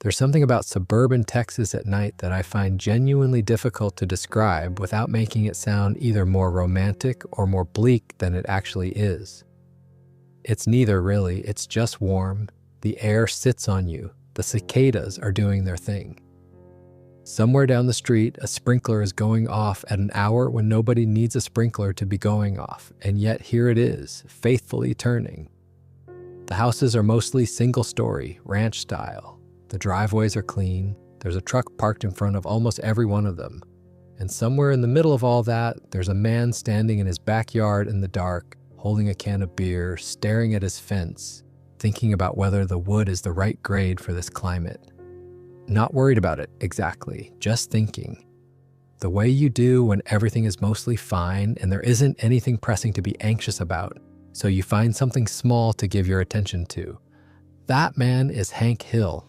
There's something about suburban Texas at night that I find genuinely difficult to describe without making it sound either more romantic or more bleak than it actually is. It's neither really, it's just warm. The air sits on you. The cicadas are doing their thing. Somewhere down the street, a sprinkler is going off at an hour when nobody needs a sprinkler to be going off, and yet here it is, faithfully turning. The houses are mostly single-story, ranch style. The driveways are clean. There's a truck parked in front of almost every one of them. And somewhere in the middle of all that, there's a man standing in his backyard in the dark, holding a can of beer, staring at his fence, thinking about whether the wood is the right grade for this climate. Not worried about it, exactly, just thinking. The way you do when everything is mostly fine and there isn't anything pressing to be anxious about, so you find something small to give your attention to. That man is Hank Hill.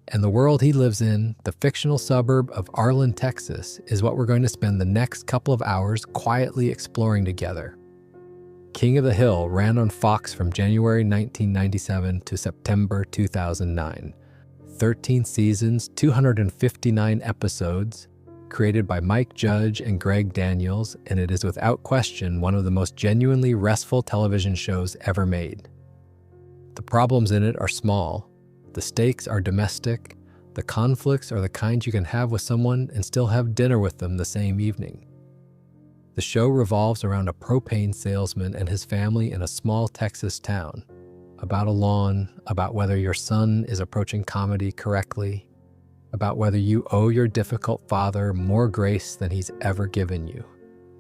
And the world he lives in, the fictional suburb of Arlen, Texas, is what we're going to spend the next couple of hours quietly exploring together. King of the Hill ran on Fox from January 1997 to September 2009. 13 seasons, 259 episodes, created by Mike Judge and Greg Daniels, and it is without question one of the most genuinely restful television shows ever made. The problems in it are small. The stakes are domestic. The conflicts are the kind you can have with someone and still have dinner with them the same evening. The show revolves around a propane salesman and his family in a small Texas town. About a lawn, about whether your son is approaching comedy correctly, about whether you owe your difficult father more grace than he's ever given you.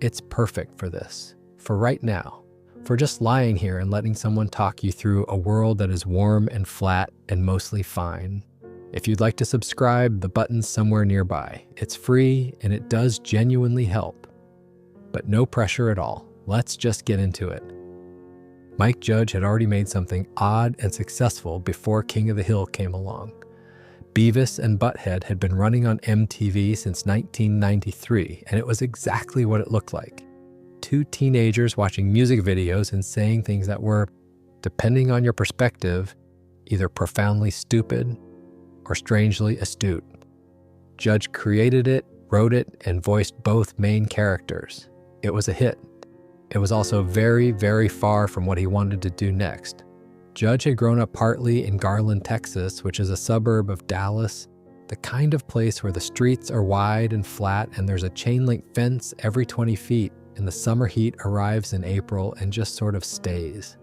It's perfect for this, for right now, for just lying here and letting someone talk you through a world that is warm and flat and mostly fine. If you'd like to subscribe, the button's somewhere nearby. It's free and it does genuinely help. But no pressure at all. Let's just get into it. Mike Judge had already made something odd and successful before King of the Hill came along. Beavis and Butthead had been running on MTV since 1993, and it was exactly what it looked like. Two teenagers watching music videos and saying things that were, depending on your perspective, either profoundly stupid or strangely astute. Judge created it, wrote it, and voiced both main characters. It was a hit. It was also very, very far from what he wanted to do next. Judge had grown up partly in Garland, Texas, which is a suburb of Dallas, the kind of place where the streets are wide and flat and there's a chain-link fence every 20 feet, and the summer heat arrives in April and just sort of stays.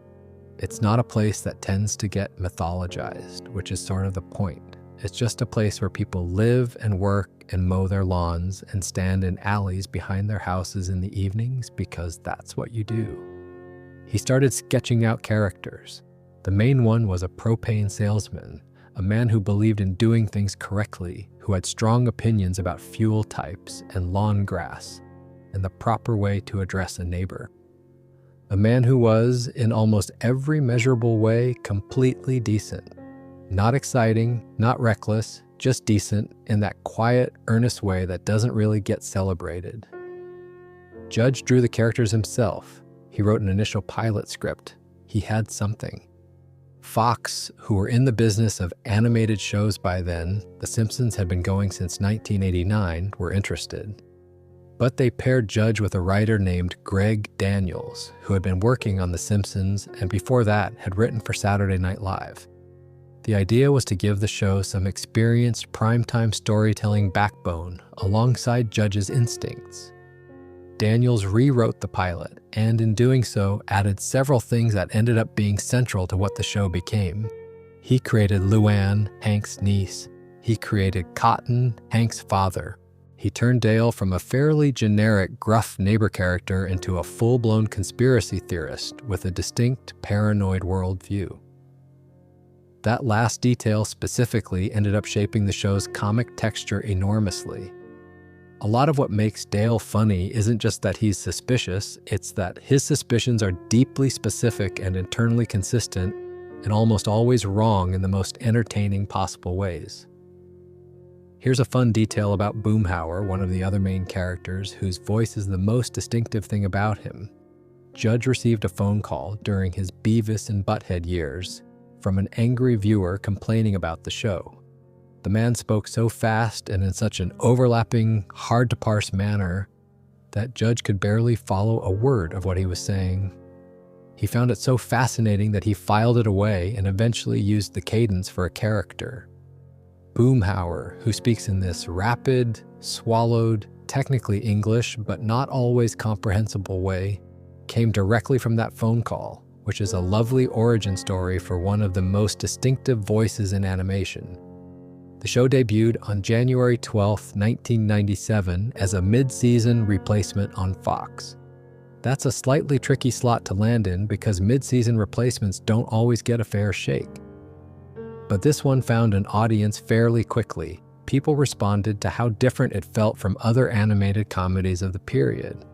It's not a place that tends to get mythologized, which is sort of the point. It's just a place where people live and work and mow their lawns and stand in alleys behind their houses in the evenings because that's what you do. He started sketching out characters. The main one was a propane salesman, a man who believed in doing things correctly, who had strong opinions about fuel types and lawn grass, and the proper way to address a neighbor. A man who was, in almost every measurable way, completely decent. Not exciting, not reckless, just decent in that quiet, earnest way that doesn't really get celebrated. Judge drew the characters himself. He wrote an initial pilot script. He had something. Fox, who were in the business of animated shows by then, The Simpsons had been going since 1989, were interested. But they paired Judge with a writer named Greg Daniels, who had been working on The Simpsons and before that had written for Saturday Night Live. The idea was to give the show some experienced primetime storytelling backbone alongside Judge's instincts. Daniels rewrote the pilot and in doing so added several things that ended up being central to what the show became. He created Luann, Hank's niece. He created Cotton, Hank's father. He turned Dale from a fairly generic, gruff neighbor character into a full-blown conspiracy theorist with a distinct, paranoid worldview. That last detail specifically ended up shaping the show's comic texture enormously. A lot of what makes Dale funny isn't just that he's suspicious, it's that his suspicions are deeply specific and internally consistent, and almost always wrong in the most entertaining possible ways. Here's a fun detail about Boomhauer, one of the other main characters, whose voice is the most distinctive thing about him. Judge received a phone call during his Beavis and Butthead years from an angry viewer complaining about the show. The man spoke so fast and in such an overlapping, hard-to-parse manner that Judge could barely follow a word of what he was saying. He found it so fascinating that he filed it away and eventually used the cadence for a character. Boomhauer, who speaks in this rapid, swallowed, technically English but not always comprehensible way, came directly from that phone call, which is a lovely origin story for one of the most distinctive voices in animation. The show debuted on January 12, 1997 as a mid-season replacement on Fox. That's a slightly tricky slot to land in because mid-season replacements don't always get a fair shake. But this one found an audience fairly quickly. People responded to how different it felt from other animated comedies of the period.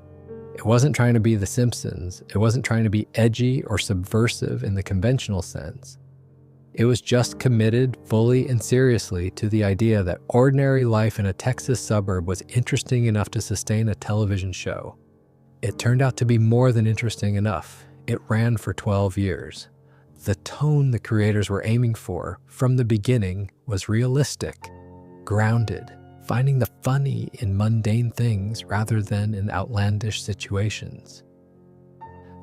It wasn't trying to be The Simpsons. It wasn't trying to be edgy or subversive in the conventional sense. It was just committed fully and seriously to the idea that ordinary life in a Texas suburb was interesting enough to sustain a television show. It turned out to be more than interesting enough. It ran for 12 years. The tone the creators were aiming for from the beginning was realistic, grounded, finding the funny in mundane things rather than in outlandish situations.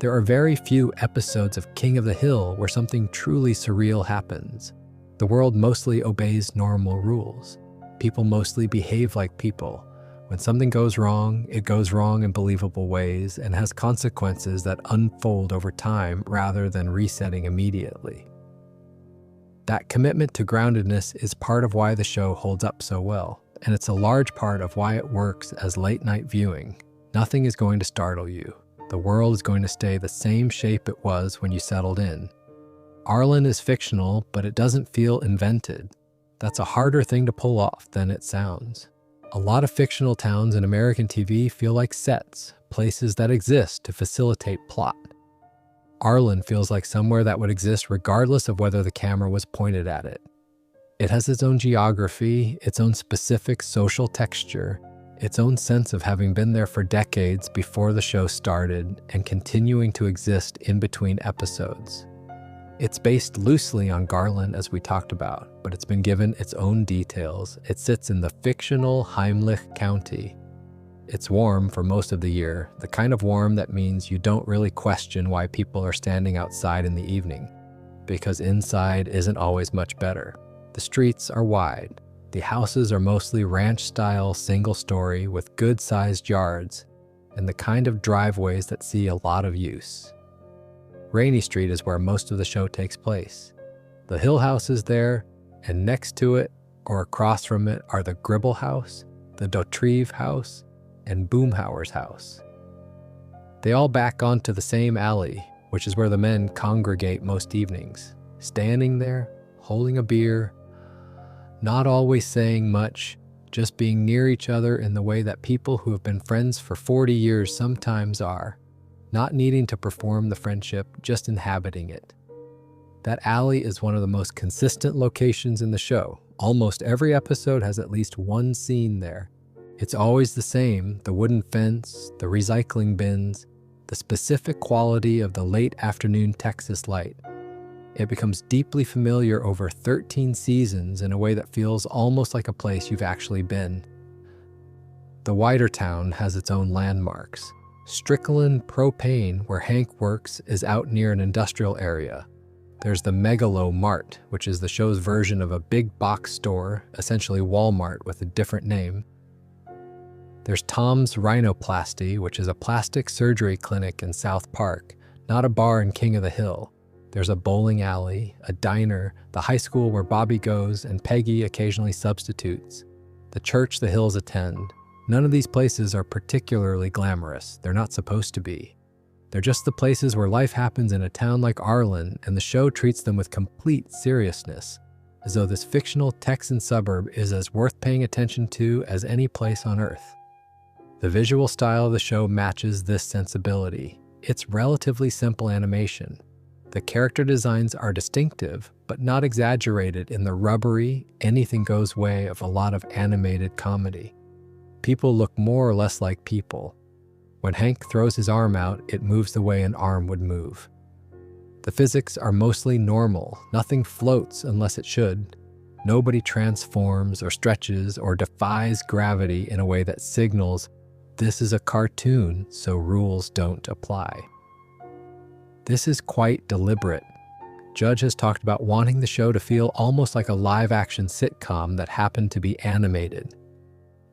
There are very few episodes of King of the Hill where something truly surreal happens. The world mostly obeys normal rules. People mostly behave like people. When something goes wrong, it goes wrong in believable ways and has consequences that unfold over time rather than resetting immediately. That commitment to groundedness is part of why the show holds up so well, and it's a large part of why it works as late-night viewing. Nothing is going to startle you. The world is going to stay the same shape it was when you settled in. Arlen is fictional, but it doesn't feel invented. That's a harder thing to pull off than it sounds. A lot of fictional towns in American TV feel like sets, places that exist to facilitate plot. Arlen feels like somewhere that would exist regardless of whether the camera was pointed at it. It has its own geography, its own specific social texture, its own sense of having been there for decades before the show started and continuing to exist in between episodes. It's based loosely on Garland, as we talked about, but it's been given its own details. It sits in the fictional Heimlich County. It's warm for most of the year, the kind of warm that means you don't really question why people are standing outside in the evening, because inside isn't always much better. The streets are wide. The houses are mostly ranch-style single-story with good-sized yards and the kind of driveways that see a lot of use. Rainy Street is where most of the show takes place. The Hill House is there, and next to it or across from it are the Gribble House, the Dautrive House, and Boomhauer's house. They all back onto the same alley, which is where the men congregate most evenings, standing there, holding a beer, not always saying much, just being near each other in the way that people who have been friends for 40 years sometimes are, not needing to perform the friendship, just inhabiting it. That alley is one of the most consistent locations in the show. Almost every episode has at least one scene there. It's always the same, the wooden fence, the recycling bins, the specific quality of the late afternoon Texas light. It becomes deeply familiar over 13 seasons in a way that feels almost like a place you've actually been. The wider town has its own landmarks. Strickland Propane, where Hank works, is out near an industrial area. There's the Megalo Mart, which is the show's version of a big box store, essentially Walmart with a different name. There's Tom's Rhinoplasty, which is a plastic surgery clinic in South Park, not a bar in King of the Hill. There's a bowling alley, a diner, the high school where Bobby goes and Peggy occasionally substitutes, the church the Hills attend. None of these places are particularly glamorous. They're not supposed to be. They're just the places where life happens in a town like Arlen, and the show treats them with complete seriousness, as though this fictional Texan suburb is as worth paying attention to as any place on Earth. The visual style of the show matches this sensibility. It's relatively simple animation. The character designs are distinctive, but not exaggerated in the rubbery, anything-goes way of a lot of animated comedy. People look more or less like people. When Hank throws his arm out, it moves the way an arm would move. The physics are mostly normal. Nothing floats unless it should. Nobody transforms or stretches or defies gravity in a way that signals this is a cartoon, so rules don't apply. This is quite deliberate. Judge has talked about wanting the show to feel almost like a live-action sitcom that happened to be animated.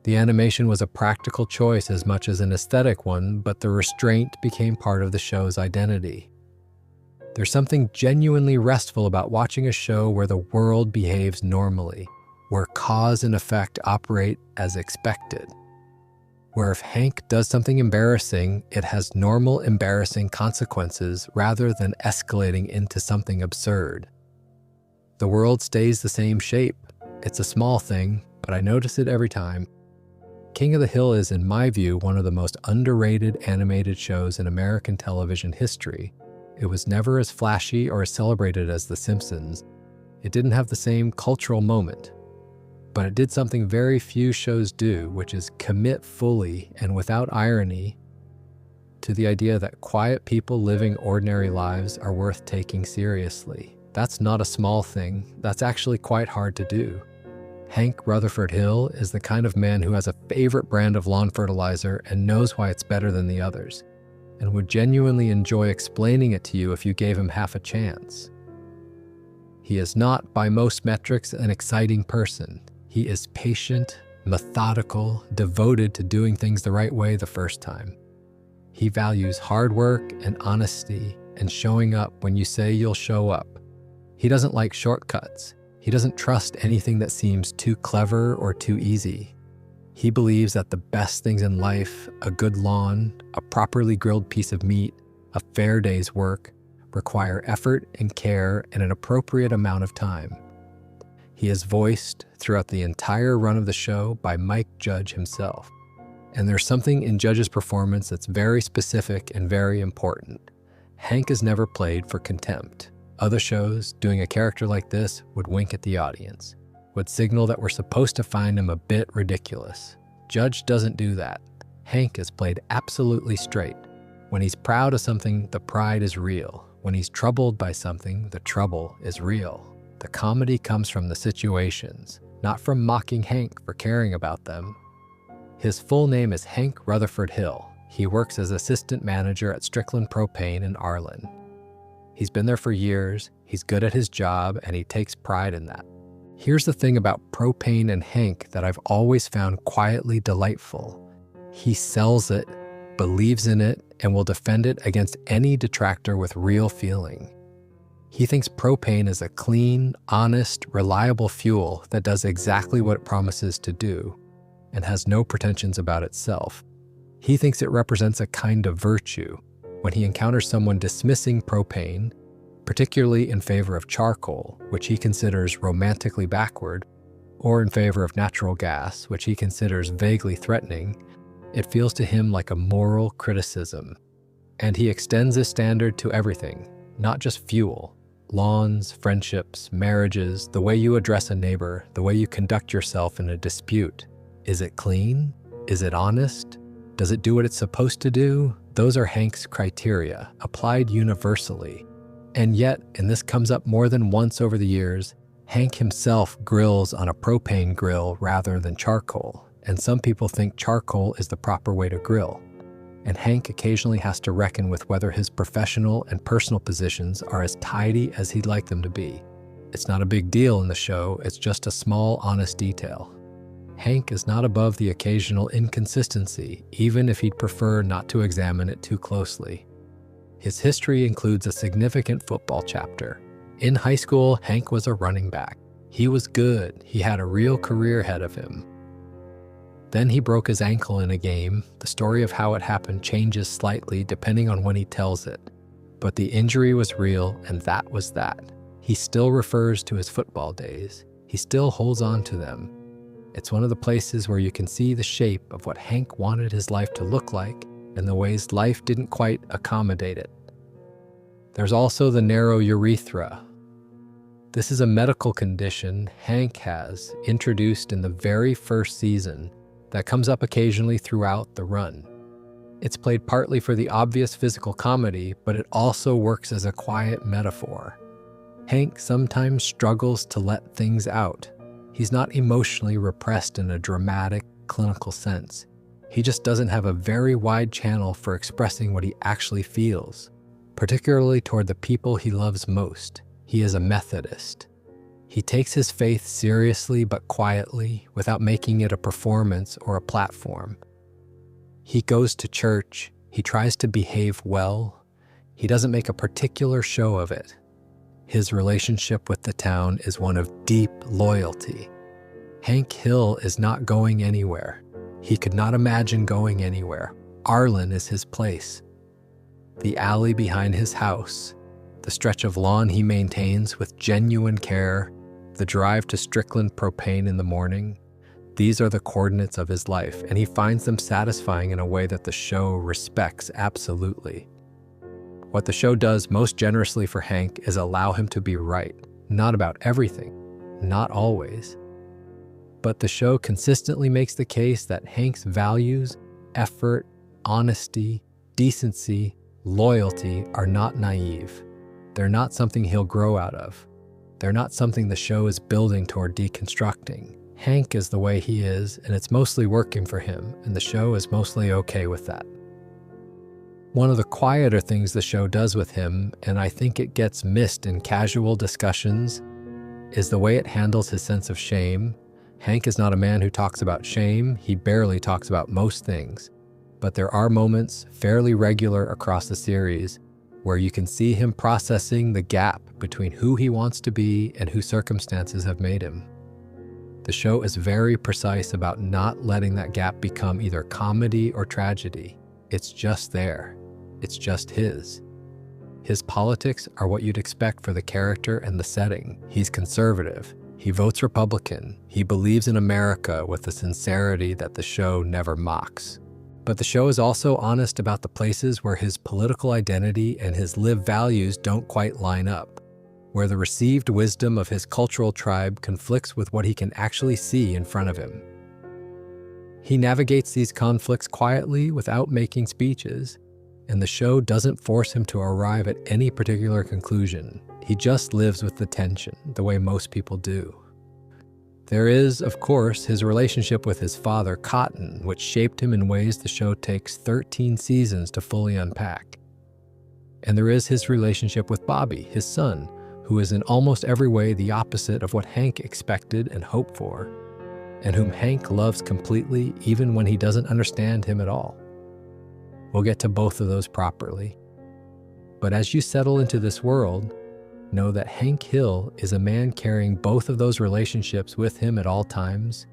The animation was a practical choice as much as an aesthetic one, but the restraint became part of the show's identity. There's something genuinely restful about watching a show where the world behaves normally, where cause and effect operate as expected, where if Hank does something embarrassing, it has normal embarrassing consequences rather than escalating into something absurd. The world stays the same shape. It's a small thing, but I notice it every time. King of the Hill is, in my view, one of the most underrated animated shows in American television history. It was never as flashy or as celebrated as The Simpsons. It didn't have the same cultural moment. But it did something very few shows do, which is commit fully and without irony to the idea that quiet people living ordinary lives are worth taking seriously. That's not a small thing. That's actually quite hard to do. Hank Rutherford Hill is the kind of man who has a favorite brand of lawn fertilizer and knows why it's better than the others, and would genuinely enjoy explaining it to you if you gave him half a chance. He is not, by most metrics, an exciting person. He is patient, methodical, devoted to doing things the right way the first time. He values hard work and honesty and showing up when you say you'll show up. He doesn't like shortcuts. He doesn't trust anything that seems too clever or too easy. He believes that the best things in life, a good lawn, a properly grilled piece of meat, a fair day's work, require effort and care and an appropriate amount of time. He is voiced throughout the entire run of the show by Mike Judge himself. And there's something in Judge's performance that's very specific and very important. Hank is never played for contempt. Other shows, doing a character like this, would wink at the audience, would signal that we're supposed to find him a bit ridiculous. Judge doesn't do that. Hank is played absolutely straight. When he's proud of something, the pride is real. When he's troubled by something, the trouble is real. The comedy comes from the situations, not from mocking Hank for caring about them. His full name is Hank Rutherford Hill. He works as assistant manager at Strickland Propane in Arlen. He's been there for years, he's good at his job, and he takes pride in that. Here's the thing about Propane and Hank that I've always found quietly delightful. He sells it, believes in it, and will defend it against any detractor with real feeling. He thinks propane is a clean, honest, reliable fuel that does exactly what it promises to do and has no pretensions about itself. He thinks it represents a kind of virtue. When he encounters someone dismissing propane, particularly in favor of charcoal, which he considers romantically backward, or in favor of natural gas, which he considers vaguely threatening, it feels to him like a moral criticism. And he extends this standard to everything, not just fuel. Lawns, friendships, marriages, the way you address a neighbor, the way you conduct yourself in a dispute. Is it clean? Is it honest? Does it do what it's supposed to do? Those are Hank's criteria, applied universally. And yet, and this comes up more than once over the years, Hank himself grills on a propane grill rather than charcoal, and some people think charcoal is the proper way to grill. And Hank occasionally has to reckon with whether his professional and personal positions are as tidy as he'd like them to be. It's not a big deal in the show, it's just a small, honest detail. Hank is not above the occasional inconsistency, even if he'd prefer not to examine it too closely. His history includes a significant football chapter. In high school, Hank was a running back. He was good. He had a real career ahead of him. Then he broke his ankle in a game. The story of how it happened changes slightly depending on when he tells it. But the injury was real, and that was that. He still refers to his football days. He still holds on to them. It's one of the places where you can see the shape of what Hank wanted his life to look like and the ways life didn't quite accommodate it. There's also the narrow urethra. This is a medical condition Hank has, introduced in the very first season, that comes up occasionally throughout the run. It's played partly for the obvious physical comedy, but it also works as a quiet metaphor. Hank sometimes struggles to let things out. He's not emotionally repressed in a dramatic, clinical sense. He just doesn't have a very wide channel for expressing what he actually feels, particularly toward the people he loves most. He is a Methodist. He takes his faith seriously but quietly, without making it a performance or a platform. He goes to church. He tries to behave well. He doesn't make a particular show of it. His relationship with the town is one of deep loyalty. Hank Hill is not going anywhere. He could not imagine going anywhere. Arlen is his place. The alley behind his house, the stretch of lawn he maintains with genuine care, the drive to Strickland Propane in the morning, these are the coordinates of his life, and he finds them satisfying in a way that the show respects absolutely. What the show does most generously for Hank is allow him to be right, not about everything, not always. But the show consistently makes the case that Hank's values, effort, honesty, decency, loyalty are not naive. They're not something he'll grow out of. They're not something the show is building toward deconstructing. Hank is the way he is, and it's mostly working for him, and the show is mostly okay with that. One of the quieter things the show does with him, and I think it gets missed in casual discussions, is the way it handles his sense of shame. Hank is not a man who talks about shame. He barely talks about most things. But there are moments, fairly regular across the series, where you can see him processing the gap between who he wants to be and who circumstances have made him. The show is very precise about not letting that gap become either comedy or tragedy. It's just there. It's just his. His politics are what you'd expect for the character and the setting. He's conservative. He votes Republican. He believes in America with a sincerity that the show never mocks. But the show is also honest about the places where his political identity and his lived values don't quite line up, where the received wisdom of his cultural tribe conflicts with what he can actually see in front of him. He navigates these conflicts quietly without making speeches, and the show doesn't force him to arrive at any particular conclusion. He just lives with the tension, the way most people do. There is, of course, his relationship with his father, Cotton, which shaped him in ways the show takes 13 seasons to fully unpack. And there is his relationship with Bobby, his son, who is in almost every way the opposite of what Hank expected and hoped for, and whom Hank loves completely even when he doesn't understand him at all. We'll get to both of those properly. But as you settle into this world, know that Hank Hill is a man carrying both of those relationships with him at all times,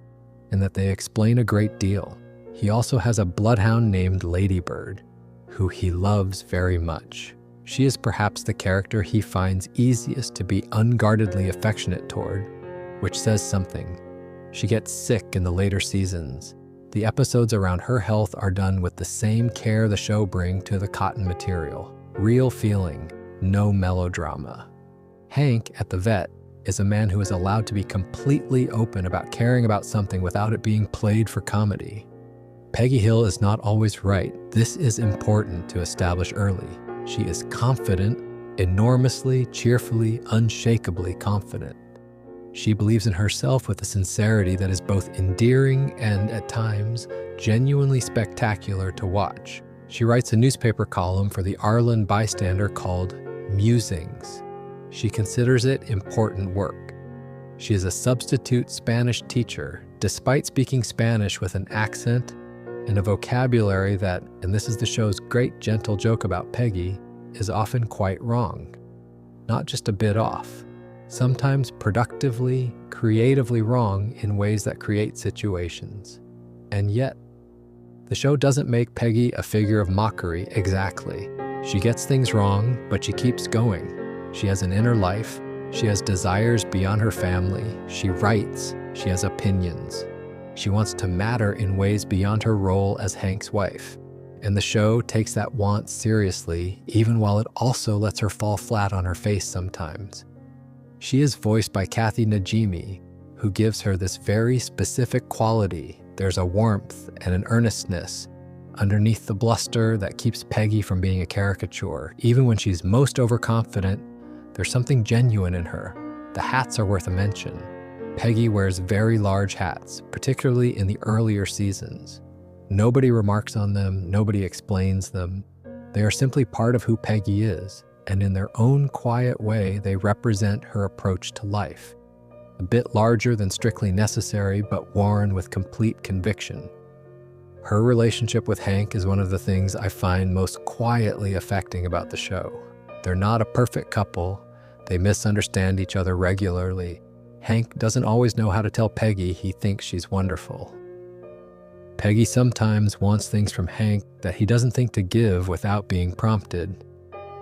and that they explain a great deal. He also has a bloodhound named Ladybird, who he loves very much. She is perhaps the character he finds easiest to be unguardedly affectionate toward, which says something. She gets sick in the later seasons. The episodes around her health are done with the same care the show brings to the Cotton material. Real feeling, no melodrama. Hank, at the vet, is a man who is allowed to be completely open about caring about something without it being played for comedy. Peggy Hill is not always right. This is important to establish early. She is confident, enormously, cheerfully, unshakably confident. She believes in herself with a sincerity that is both endearing and, at times, genuinely spectacular to watch. She writes a newspaper column for the Arlen Bystander called Musings. She considers it important work. She is a substitute Spanish teacher, despite speaking Spanish with an accent and a vocabulary that, and this is the show's great gentle joke about Peggy, is often quite wrong. Not just a bit off. Sometimes productively, creatively wrong in ways that create situations. And yet, the show doesn't make Peggy a figure of mockery exactly. She gets things wrong, but she keeps going. She has an inner life. She has desires beyond her family. She writes. She has opinions. She wants to matter in ways beyond her role as Hank's wife. And the show takes that want seriously, even while it also lets her fall flat on her face sometimes. She is voiced by Kathy Najimy, who gives her this very specific quality. There's a warmth and an earnestness, Underneath the bluster that keeps Peggy from being a caricature, even when she's most overconfident, there's something genuine in her. The hats are worth a mention. Peggy wears very large hats, particularly in the earlier seasons. Nobody remarks on them, nobody explains them. They are simply part of who Peggy is, and in their own quiet way, they represent her approach to life. A bit larger than strictly necessary, but worn with complete conviction. Her relationship with Hank is one of the things I find most quietly affecting about the show. They're not a perfect couple. They misunderstand each other regularly. Hank doesn't always know how to tell Peggy he thinks she's wonderful. Peggy sometimes wants things from Hank that he doesn't think to give without being prompted.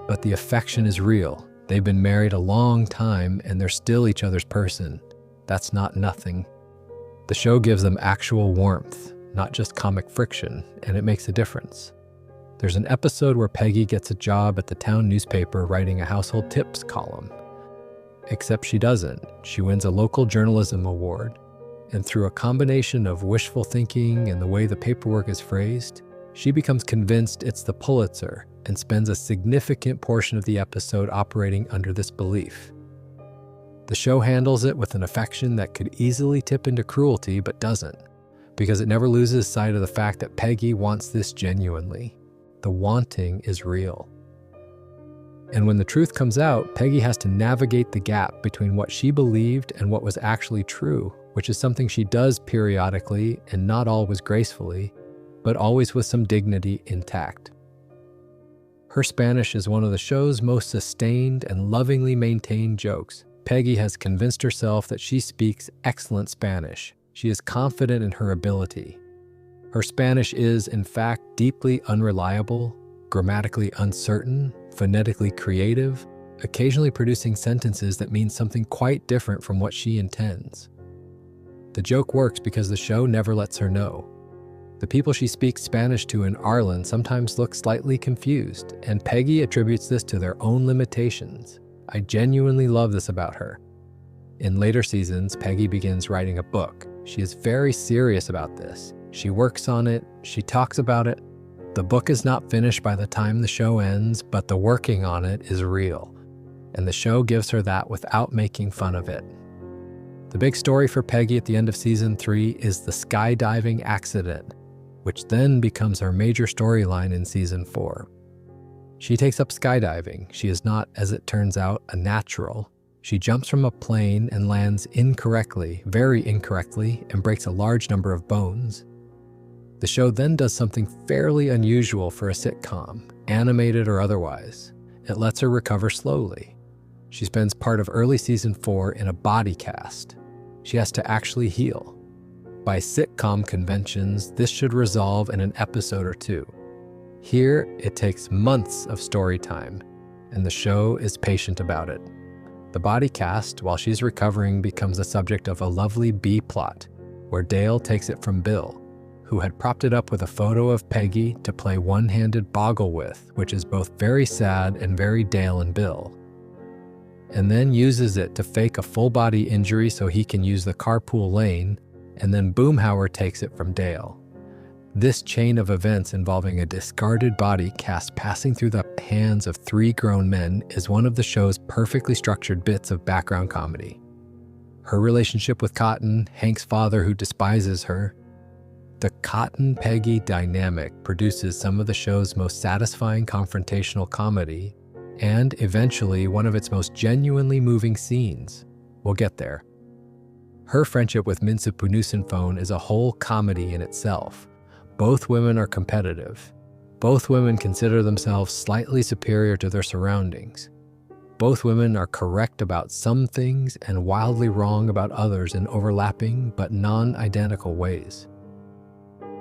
But the affection is real. They've been married a long time and they're still each other's person. That's not nothing. The show gives them actual warmth, not just comic friction, and it makes a difference. There's an episode where Peggy gets a job at the town newspaper writing a household tips column. Except she doesn't. She wins a local journalism award, and through a combination of wishful thinking and the way the paperwork is phrased, she becomes convinced it's the Pulitzer and spends a significant portion of the episode operating under this belief. The show handles it with an affection that could easily tip into cruelty but doesn't, because it never loses sight of the fact that Peggy wants this genuinely. The wanting is real. And when the truth comes out, Peggy has to navigate the gap between what she believed and what was actually true, which is something she does periodically and not always gracefully, but always with some dignity intact. Her Spanish is one of the show's most sustained and lovingly maintained jokes. Peggy has convinced herself that she speaks excellent Spanish. She is confident in her ability. Her Spanish is, in fact, deeply unreliable, grammatically uncertain, phonetically creative, occasionally producing sentences that mean something quite different from what she intends. The joke works because the show never lets her know. The people she speaks Spanish to in Ireland sometimes look slightly confused, and Peggy attributes this to their own limitations. I genuinely love this about her. In later seasons, Peggy begins writing a book. She is very serious about this. She works on it, she talks about it. The book is not finished by the time the show ends, but the working on it is real. And the show gives her that without making fun of it. The big story for Peggy at the end of season 3 is the skydiving accident, which then becomes her major storyline in season 4. She takes up skydiving. She is not, as it turns out, a natural. She jumps from a plane and lands incorrectly, very incorrectly, and breaks a large number of bones. The show then does something fairly unusual for a sitcom, animated or otherwise. It lets her recover slowly. She spends part of early season 4 in a body cast. She has to actually heal. By sitcom conventions, this should resolve in an episode or 2. Here, it takes months of story time, and the show is patient about it. The body cast, while she's recovering, becomes the subject of a lovely B-plot, where Dale takes it from Bill, who had propped it up with a photo of Peggy to play one-handed boggle with, which is both very sad and very Dale and Bill, and then uses it to fake a full-body injury so he can use the carpool lane, and then Boomhauer takes it from Dale. This chain of events involving a discarded body cast passing through the hands of 3 grown men is one of the show's perfectly structured bits of background comedy. Her relationship with Cotton, Hank's father who despises her. The Cotton-Peggy dynamic produces some of the show's most satisfying confrontational comedy, and eventually one of its most genuinely moving scenes. We'll get there. Her friendship with Minsa Punusenphone is a whole comedy in itself. Both women are competitive. Both women consider themselves slightly superior to their surroundings. Both women are correct about some things and wildly wrong about others in overlapping but non-identical ways.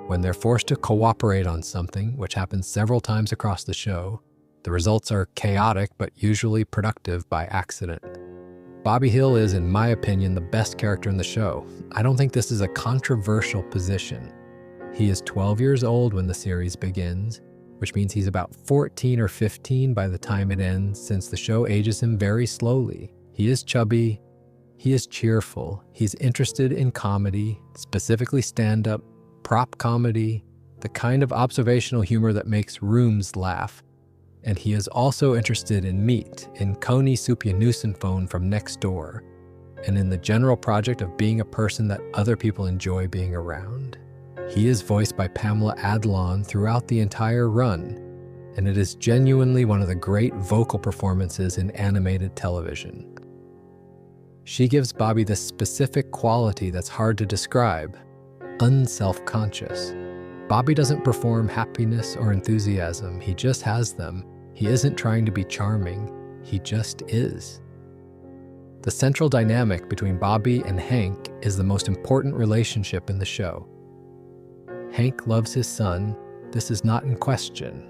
When they're forced to cooperate on something, which happens several times across the show, the results are chaotic but usually productive by accident. Bobby Hill is, in my opinion, the best character in the show. I don't think this is a controversial position. He is 12 years old when the series begins, which means he's about 14 or 15 by the time it ends, since the show ages him very slowly. He is chubby, he is cheerful, he's interested in comedy, specifically stand-up, prop comedy, the kind of observational humor that makes rooms laugh. And he is also interested in meat, in Coney Supjanusenphone from next door, and in the general project of being a person that other people enjoy being around. He is voiced by Pamela Adlon throughout the entire run, and it is genuinely one of the great vocal performances in animated television. She gives Bobby this specific quality that's hard to describe, unself-conscious. Bobby doesn't perform happiness or enthusiasm, he just has them. He isn't trying to be charming, he just is. The central dynamic between Bobby and Hank is the most important relationship in the show. Hank loves his son, this is not in question.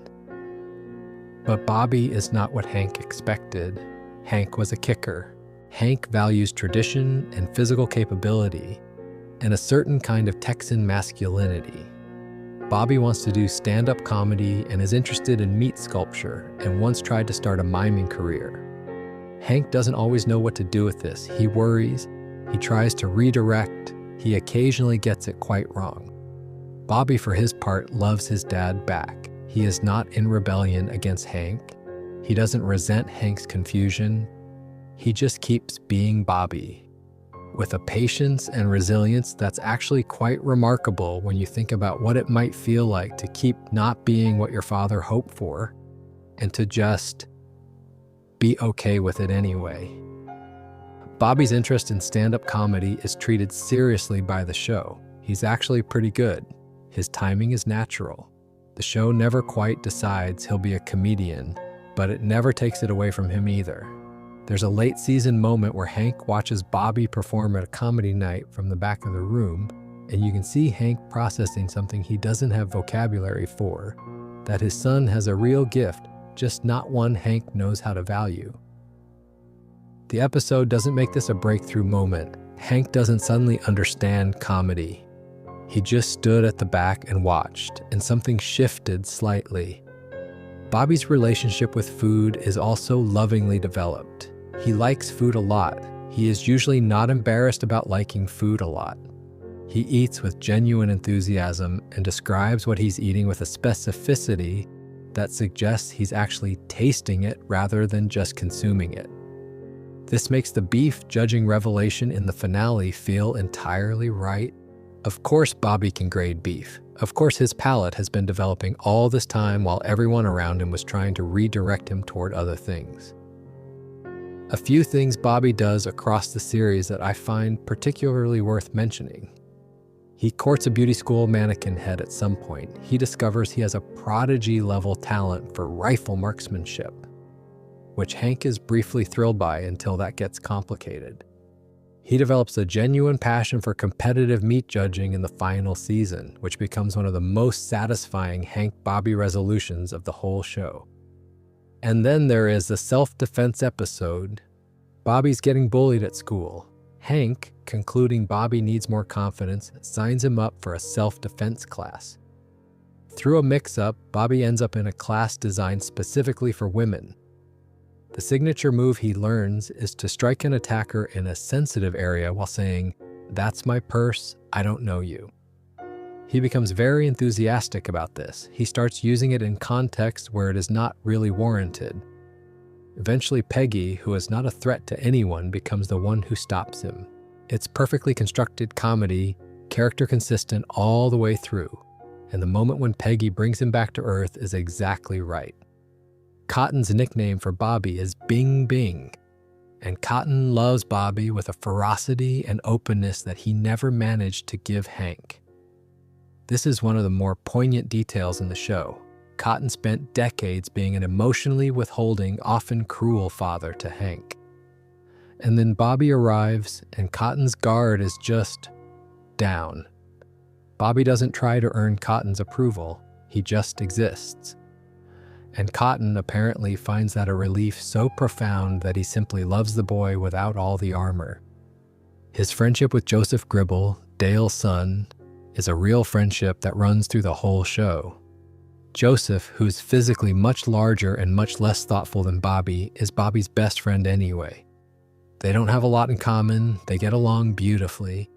But Bobby is not what Hank expected. Hank was a kicker. Hank values tradition and physical capability, and a certain kind of Texan masculinity. Bobby wants to do stand-up comedy and is interested in meat sculpture and once tried to start a miming career. Hank doesn't always know what to do with this. He worries, he tries to redirect, he occasionally gets it quite wrong. Bobby, for his part, loves his dad back. He is not in rebellion against Hank. He doesn't resent Hank's confusion. He just keeps being Bobby, with a patience and resilience that's actually quite remarkable when you think about what it might feel like to keep not being what your father hoped for, and to just be okay with it anyway. Bobby's interest in stand-up comedy is treated seriously by the show. He's actually pretty good. His timing is natural. The show never quite decides he'll be a comedian, but it never takes it away from him either. There's a late season moment where Hank watches Bobby perform at a comedy night from the back of the room, and you can see Hank processing something he doesn't have vocabulary for, that his son has a real gift, just not one Hank knows how to value. The episode doesn't make this a breakthrough moment. Hank doesn't suddenly understand comedy. He just stood at the back and watched, and something shifted slightly. Bobby's relationship with food is also lovingly developed. He likes food a lot. He is usually not embarrassed about liking food a lot. He eats with genuine enthusiasm and describes what he's eating with a specificity that suggests he's actually tasting it rather than just consuming it. This makes the beef judging revelation in the finale feel entirely right. Of course Bobby can grade beef. Of course his palate has been developing all this time while everyone around him was trying to redirect him toward other things. A few things Bobby does across the series that I find particularly worth mentioning. He courts a beauty school mannequin head at some point. He discovers he has a prodigy-level talent for rifle marksmanship, which Hank is briefly thrilled by until that gets complicated. He develops a genuine passion for competitive meat judging in the final season, which becomes one of the most satisfying Hank-Bobby resolutions of the whole show. And then there is the self-defense episode. Bobby's getting bullied at school. Hank, concluding Bobby needs more confidence, signs him up for a self-defense class. Through a mix-up, Bobby ends up in a class designed specifically for women. The signature move he learns is to strike an attacker in a sensitive area while saying, "That's my purse, I don't know you." He becomes very enthusiastic about this. He starts using it in context where it is not really warranted. Eventually, Peggy, who is not a threat to anyone, becomes the one who stops him. It's perfectly constructed comedy, character consistent all the way through, and the moment when Peggy brings him back to earth is exactly right. Cotton's nickname for Bobby is Bing Bing, and Cotton loves Bobby with a ferocity and openness that he never managed to give Hank. This is one of the more poignant details in the show. Cotton spent decades being an emotionally withholding, often cruel father to Hank. And then Bobby arrives, and Cotton's guard is just down. Bobby doesn't try to earn Cotton's approval, he just exists. And Cotton apparently finds that a relief so profound that he simply loves the boy without all the armor. His friendship with Joseph Gribble, Dale's son, is a real friendship that runs through the whole show. Joseph, who's physically much larger and much less thoughtful than Bobby, is Bobby's best friend anyway. They don't have a lot in common, they get along beautifully.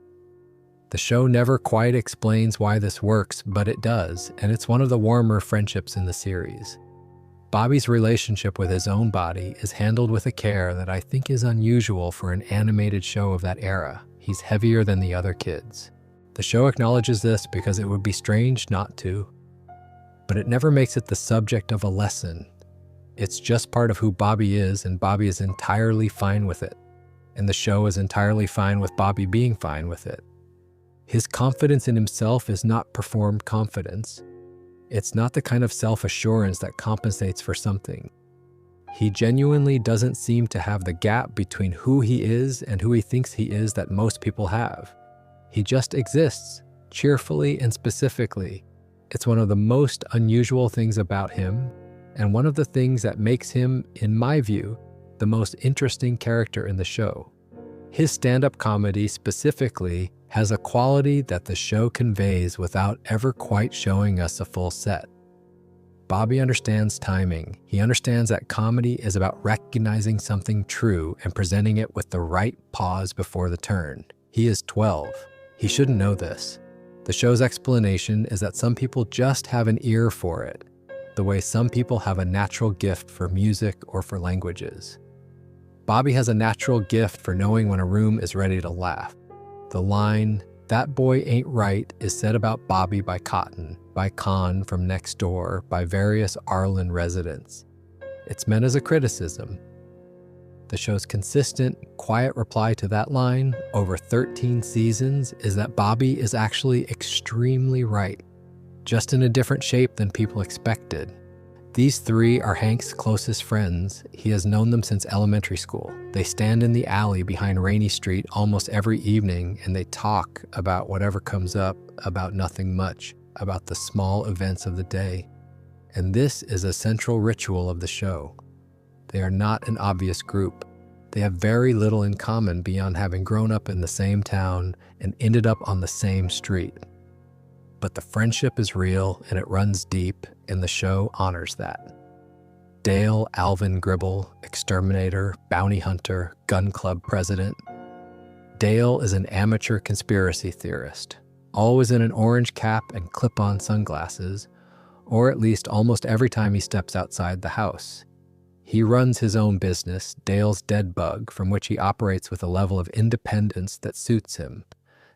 The show never quite explains why this works, but it does, and it's one of the warmer friendships in the series. Bobby's relationship with his own body is handled with a care that I think is unusual for an animated show of that era. He's heavier than the other kids. The show acknowledges this because it would be strange not to, but it never makes it the subject of a lesson. It's just part of who Bobby is, and Bobby is entirely fine with it. And the show is entirely fine with Bobby being fine with it. His confidence in himself is not performed confidence. It's not the kind of self-assurance that compensates for something. He genuinely doesn't seem to have the gap between who he is and who he thinks he is that most people have. He just exists, cheerfully and specifically. It's one of the most unusual things about him, and one of the things that makes him, in my view, the most interesting character in the show. His stand-up comedy specifically has a quality that the show conveys without ever quite showing us a full set. Bobby understands timing. He understands that comedy is about recognizing something true and presenting it with the right pause before the turn. He is 12. He shouldn't know this. The show's explanation is that some people just have an ear for it, the way some people have a natural gift for music or for languages. Bobby has a natural gift for knowing when a room is ready to laugh. The line, "That boy ain't right," is said about Bobby by Cotton, by Con from next door, by various Arlen residents. It's meant as a criticism. The show's consistent, quiet reply to that line over 13 seasons is that Bobby is actually extremely right, just in a different shape than people expected. These three are Hank's closest friends. He has known them since elementary school. They stand in the alley behind Rainy Street almost every evening, and they talk about whatever comes up, about nothing much, about the small events of the day. And this is a central ritual of the show. They are not an obvious group. They have very little in common beyond having grown up in the same town and ended up on the same street. But the friendship is real and it runs deep, and the show honors that. Dale Alvin Gribble, exterminator, bounty hunter, gun club president. Dale is an amateur conspiracy theorist, always in an orange cap and clip-on sunglasses, or at least almost every time he steps outside the house. He runs his own business, Dale's Dead Bug, from which he operates with a level of independence that suits him,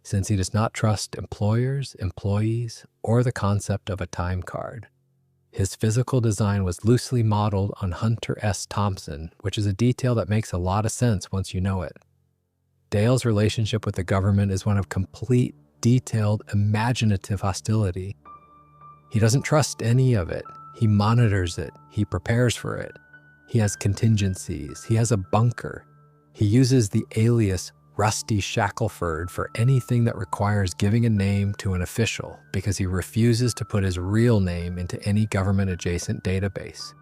since he does not trust employers, employees, or the concept of a time card. His physical design was loosely modeled on Hunter S. Thompson, which is a detail that makes a lot of sense once you know it. Dale's relationship with the government is one of complete, detailed, imaginative hostility. He doesn't trust any of it. He monitors it. He prepares for it. He has contingencies. He has a bunker. He uses the alias Rusty Shackelford for anything that requires giving a name to an official, because he refuses to put his real name into any government-adjacent database.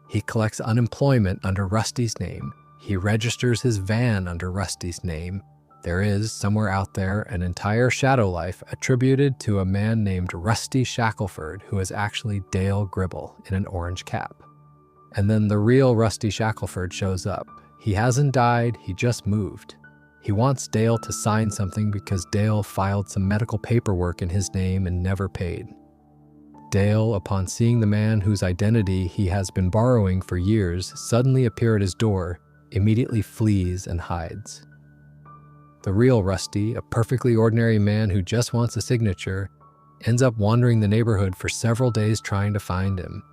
He collects unemployment under Rusty's name. He registers his van under Rusty's name. There is, somewhere out there, an entire shadow life attributed to a man named Rusty Shackelford, who is actually Dale Gribble in an orange cap. And then the real Rusty Shackelford shows up. He hasn't died, he just moved. He wants Dale to sign something because Dale filed some medical paperwork in his name and never paid. Dale, upon seeing the man whose identity he has been borrowing for years suddenly appear at his door, immediately flees and hides. The real Rusty, a perfectly ordinary man who just wants a signature, ends up wandering the neighborhood for several days trying to find him.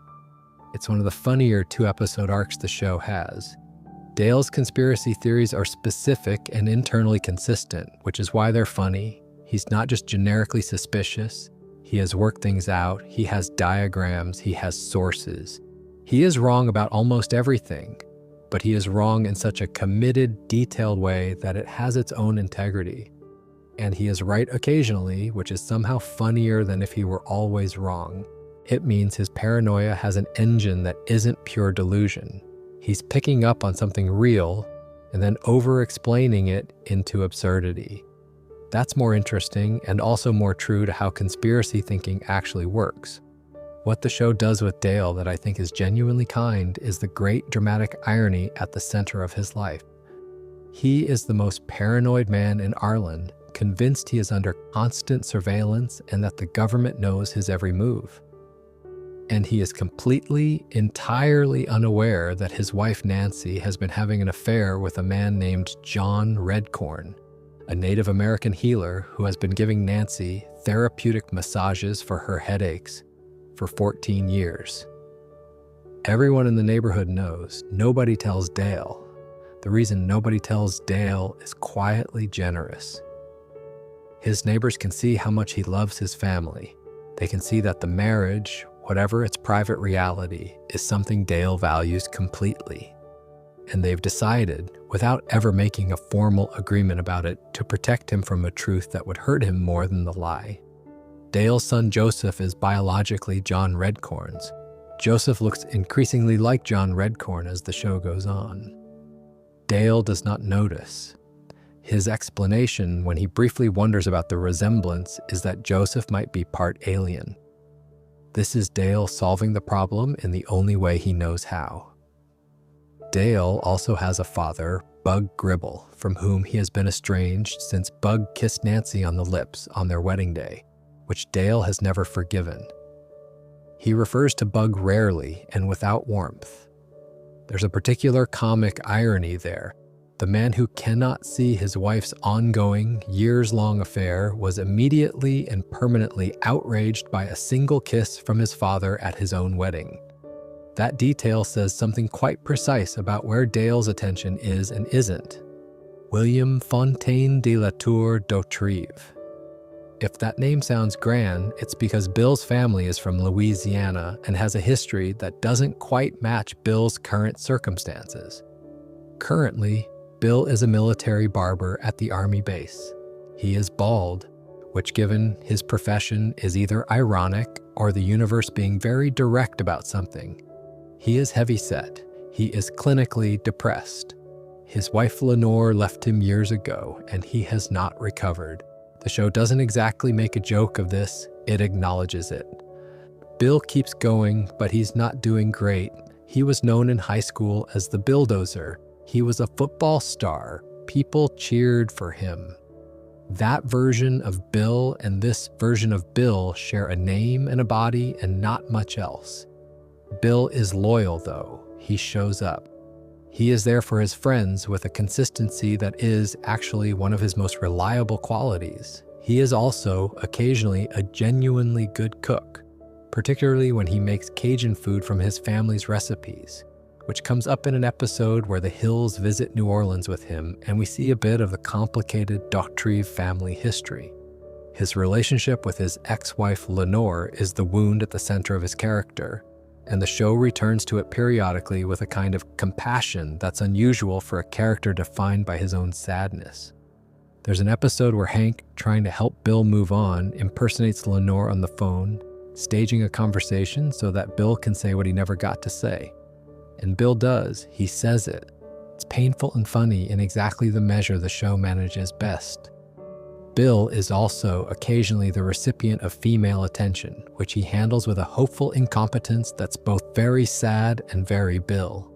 It's one of the funnier two-episode arcs the show has. Dale's conspiracy theories are specific and internally consistent, which is why they're funny. He's not just generically suspicious. He has worked things out. He has diagrams. He has sources. He is wrong about almost everything, but he is wrong in such a committed, detailed way that it has its own integrity. And he is right occasionally, which is somehow funnier than if he were always wrong. It means his paranoia has an engine that isn't pure delusion. He's picking up on something real and then over-explaining it into absurdity. That's more interesting and also more true to how conspiracy thinking actually works. What the show does with Dale that I think is genuinely kind is the great dramatic irony at the center of his life. He is the most paranoid man in Ireland, convinced he is under constant surveillance and that the government knows his every move. And he is completely, entirely unaware that his wife Nancy has been having an affair with a man named John Redcorn, a Native American healer who has been giving Nancy therapeutic massages for her headaches for 14 years. Everyone in the neighborhood knows. Nobody tells Dale. The reason nobody tells Dale is quietly generous. His neighbors can see how much he loves his family. They can see that the marriage, whatever its private reality, is something Dale values completely. And they've decided, without ever making a formal agreement about it, to protect him from a truth that would hurt him more than the lie. Dale's son Joseph is biologically John Redcorn's. Joseph looks increasingly like John Redcorn as the show goes on. Dale does not notice. His explanation, when he briefly wonders about the resemblance, is that Joseph might be part alien. This is Dale solving the problem in the only way he knows how. Dale also has a father, Bug Gribble, from whom he has been estranged since Bug kissed Nancy on the lips on their wedding day, which Dale has never forgiven. He refers to Bug rarely and without warmth. There's a particular comic irony there. The man who cannot see his wife's ongoing, years-long affair was immediately and permanently outraged by a single kiss from his father at his own wedding. That detail says something quite precise about where Dale's attention is and isn't. William Fontaine de la Tour d'Autrive. If that name sounds grand, it's because Bill's family is from Louisiana and has a history that doesn't quite match Bill's current circumstances. Currently, Bill is a military barber at the Army base. He is bald, which given his profession is either ironic or the universe being very direct about something. He is heavyset. He is clinically depressed. His wife Lenore left him years ago, and he has not recovered. The show doesn't exactly make a joke of this, it acknowledges it. Bill keeps going, but he's not doing great. He was known in high school as the Billdozer. He was a football star. People cheered for him. That version of Bill and this version of Bill share a name and a body and not much else. Bill is loyal, though. He shows up. He is there for his friends with a consistency that is actually one of his most reliable qualities. He is also, occasionally, a genuinely good cook, particularly when he makes Cajun food from his family's recipes, which comes up in an episode where the Hills visit New Orleans with him, and we see a bit of the complicated d'Autrive family history. His relationship with his ex-wife Lenore is the wound at the center of his character, and the show returns to it periodically with a kind of compassion that's unusual for a character defined by his own sadness. There's an episode where Hank, trying to help Bill move on, impersonates Lenore on the phone, staging a conversation so that Bill can say what he never got to say. And Bill does. He says it. It's painful and funny in exactly the measure the show manages best. Bill is also occasionally the recipient of female attention, which he handles with a hopeful incompetence that's both very sad and very Bill.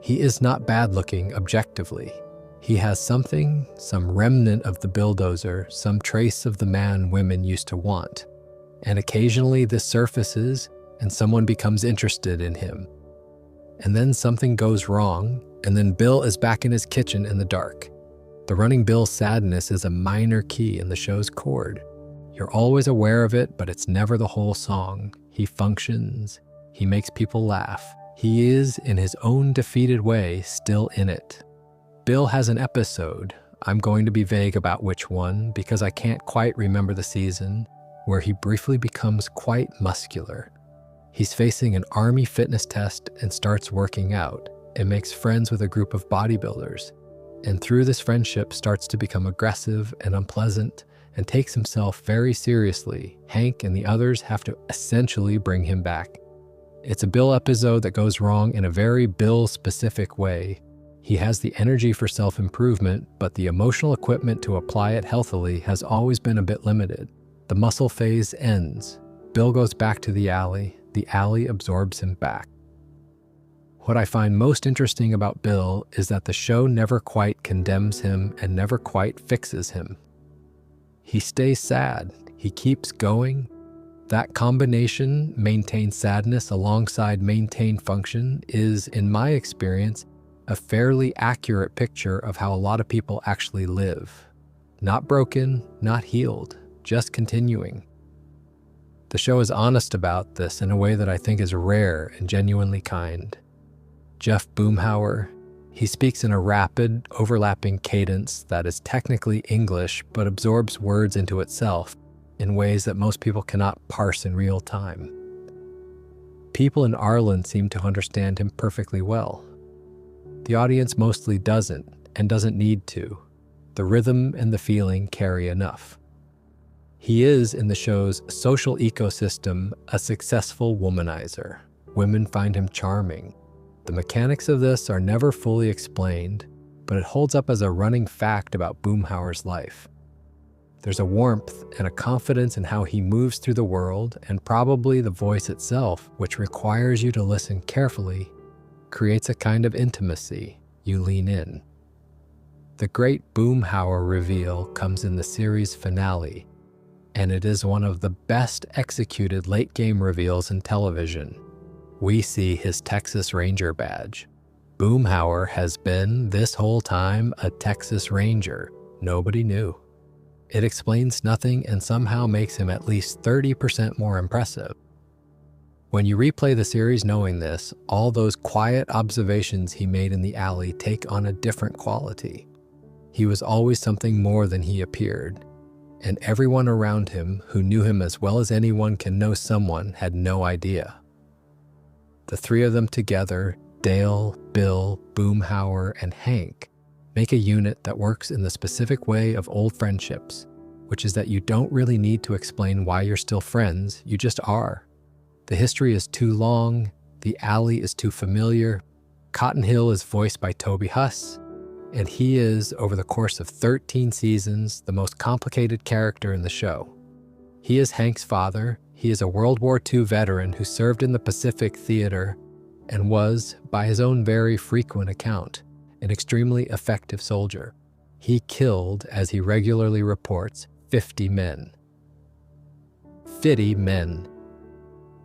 He is not bad-looking objectively. He has something, some remnant of the Billdozer, some trace of the man women used to want. And occasionally this surfaces and someone becomes interested in him. And then something goes wrong, and then Bill is back in his kitchen in the dark. The running Bill sadness is a minor key in the show's chord. You're always aware of it, but it's never the whole song. He functions. He makes people laugh. He is, in his own defeated way, still in it. Bill has an episode, I'm going to be vague about which one because I can't quite remember the season, where he briefly becomes quite muscular. He's facing an army fitness test and starts working out and makes friends with a group of bodybuilders. And through this friendship starts to become aggressive and unpleasant and takes himself very seriously. Hank and the others have to essentially bring him back. It's a Bill episode that goes wrong in a very Bill-specific way. He has the energy for self-improvement, but the emotional equipment to apply it healthily has always been a bit limited. The muscle phase ends. Bill goes back to the alley. The alley absorbs him back. What I find most interesting about Bill is that the show never quite condemns him and never quite fixes him. He stays sad. He keeps going. That combination, maintain sadness alongside maintain function, is, in my experience, a fairly accurate picture of how a lot of people actually live. Not broken, not healed, just continuing. The show is honest about this in a way that I think is rare and genuinely kind. Jeff Boomhauer, he speaks in a rapid, overlapping cadence that is technically English but absorbs words into itself in ways that most people cannot parse in real time. People in Ireland seem to understand him perfectly well. The audience mostly doesn't, and doesn't need to. The rhythm and the feeling carry enough. He is, in the show's social ecosystem, a successful womanizer. Women find him charming. The mechanics of this are never fully explained, but it holds up as a running fact about Boomhauer's life. There's a warmth and a confidence in how he moves through the world, and probably the voice itself, which requires you to listen carefully, creates a kind of intimacy. You lean in. The great Boomhauer reveal comes in the series finale, and it is one of the best executed late-game reveals in television. We see his Texas Ranger badge. Boomhauer has been, this whole time, a Texas Ranger. Nobody knew. It explains nothing and somehow makes him at least 30% more impressive. When you replay the series knowing this, all those quiet observations he made in the alley take on a different quality. He was always something more than he appeared, and everyone around him who knew him as well as anyone can know someone had no idea. The three of them together, Dale, Bill, Boomhauer, and Hank, make a unit that works in the specific way of old friendships, which is that you don't really need to explain why you're still friends, you just are. The history is too long, the alley is too familiar. Cotton Hill is voiced by Toby Huss, and he is, over the course of 13 seasons, the most complicated character in the show. He is Hank's father. He is a World War II veteran who served in the Pacific Theater and was, by his own very frequent account, an extremely effective soldier. He killed, as he regularly reports, 50 men. 50 men.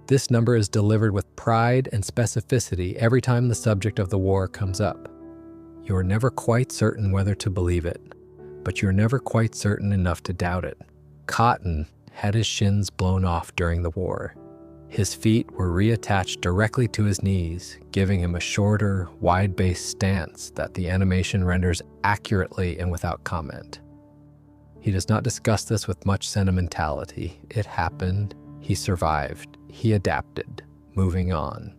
This number is delivered with pride and specificity every time the subject of the war comes up. You are never quite certain whether to believe it, but you're never quite certain enough to doubt it. Cotton had his shins blown off during the war. His feet were reattached directly to his knees, giving him a shorter, wide-based stance that the animation renders accurately and without comment. He does not discuss this with much sentimentality. It happened. He survived. He adapted. Moving on.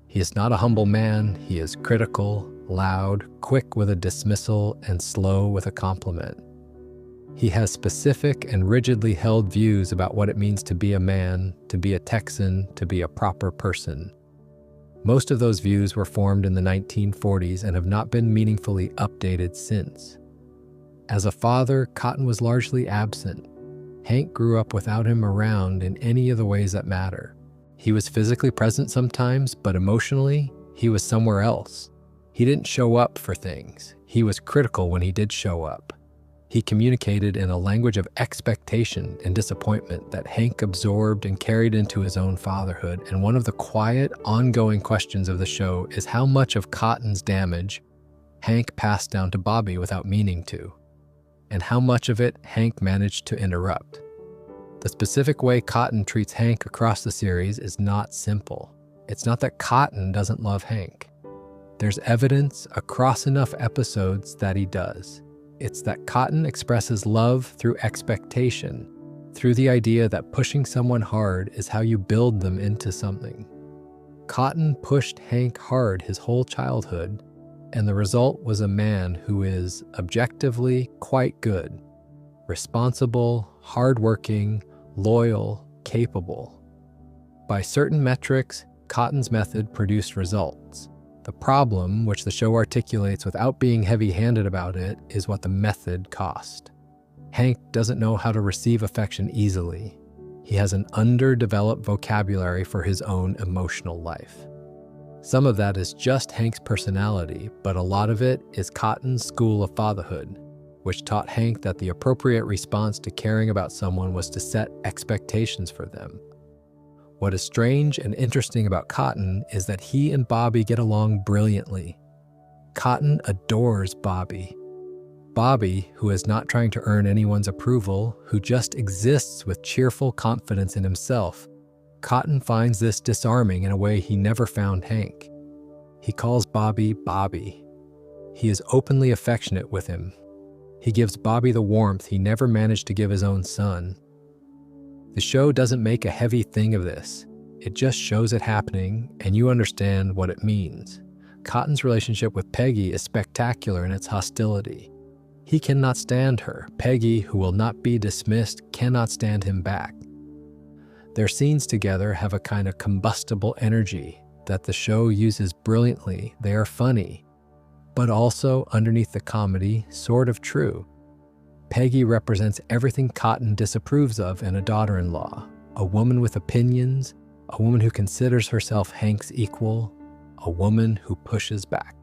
He is not a humble man. He is critical, loud, quick with a dismissal, and slow with a compliment. He has specific and rigidly held views about what it means to be a man, to be a Texan, to be a proper person. Most of those views were formed in the 1940s and have not been meaningfully updated since. As a father, Cotton was largely absent. Hank grew up without him around in any of the ways that matter. He was physically present sometimes, but emotionally, he was somewhere else. He didn't show up for things. He was critical when he did show up. He communicated in a language of expectation and disappointment that Hank absorbed and carried into his own fatherhood, and one of the quiet, ongoing questions of the show is how much of Cotton's damage Hank passed down to Bobby without meaning to, and how much of it Hank managed to interrupt. The specific way Cotton treats Hank across the series is not simple. It's not that Cotton doesn't love Hank. There's evidence across enough episodes that he does. It's that Cotton expresses love through expectation, through the idea that pushing someone hard is how you build them into something. Cotton pushed Hank hard his whole childhood, and the result was a man who is objectively quite good, responsible, hardworking, loyal, capable. By certain metrics, Cotton's method produced results. The problem, which the show articulates without being heavy-handed about it, is what the method cost. Hank doesn't know how to receive affection easily. He has an underdeveloped vocabulary for his own emotional life. Some of that is just Hank's personality, but a lot of it is Cotton's school of fatherhood. which taught Hank that the appropriate response to caring about someone was to set expectations for them. What is strange and interesting about Cotton is that he and Bobby get along brilliantly. Cotton adores Bobby. Bobby, who is not trying to earn anyone's approval, who just exists with cheerful confidence in himself. Cotton finds this disarming in a way he never found Hank. He calls Bobby Bobby. He is openly affectionate with him. He gives Bobby the warmth he never managed to give his own son. The show doesn't make a heavy thing of this. It just shows it happening, and you understand what it means. Cotton's relationship with Peggy is spectacular in its hostility. He cannot stand her. Peggy, who will not be dismissed, cannot stand him back. Their scenes together have a kind of combustible energy that the show uses brilliantly. They are funny, but also, underneath the comedy, sort of true. Peggy represents everything Cotton disapproves of in a daughter-in-law, a woman with opinions, a woman who considers herself Hank's equal, a woman who pushes back.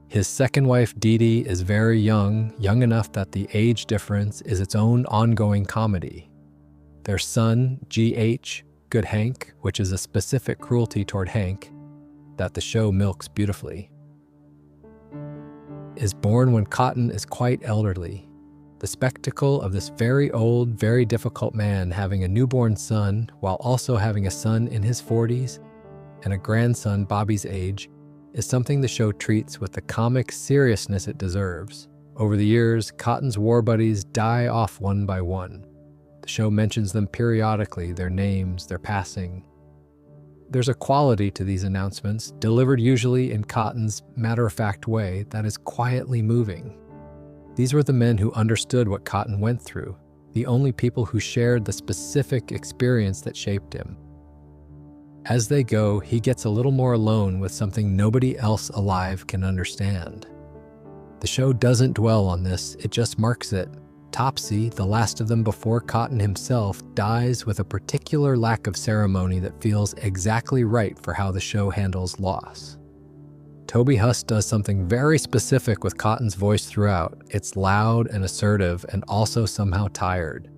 His second wife, Dee Dee, is very young enough that the age difference is its own ongoing comedy. Their son, G.H., Good Hank, which is a specific cruelty toward Hank that the show milks beautifully, is born when Cotton is quite elderly. The spectacle of this very old, very difficult man having a newborn son while also having a son in his 40s and a grandson Bobby's age is something the show treats with the comic seriousness it deserves. Over the years, Cotton's war buddies die off one by one. The show mentions them periodically, their names, their passing. There's a quality to these announcements, delivered usually in Cotton's matter-of-fact way that is quietly moving. These were the men who understood what Cotton went through, the only people who shared the specific experience that shaped him. As they go, he gets a little more alone with something nobody else alive can understand. The show doesn't dwell on this, it just marks it. Topsy, the last of them before Cotton himself, dies with a particular lack of ceremony that feels exactly right for how the show handles loss. Toby Huss does something very specific with Cotton's voice throughout. It's loud and assertive and also somehow tired.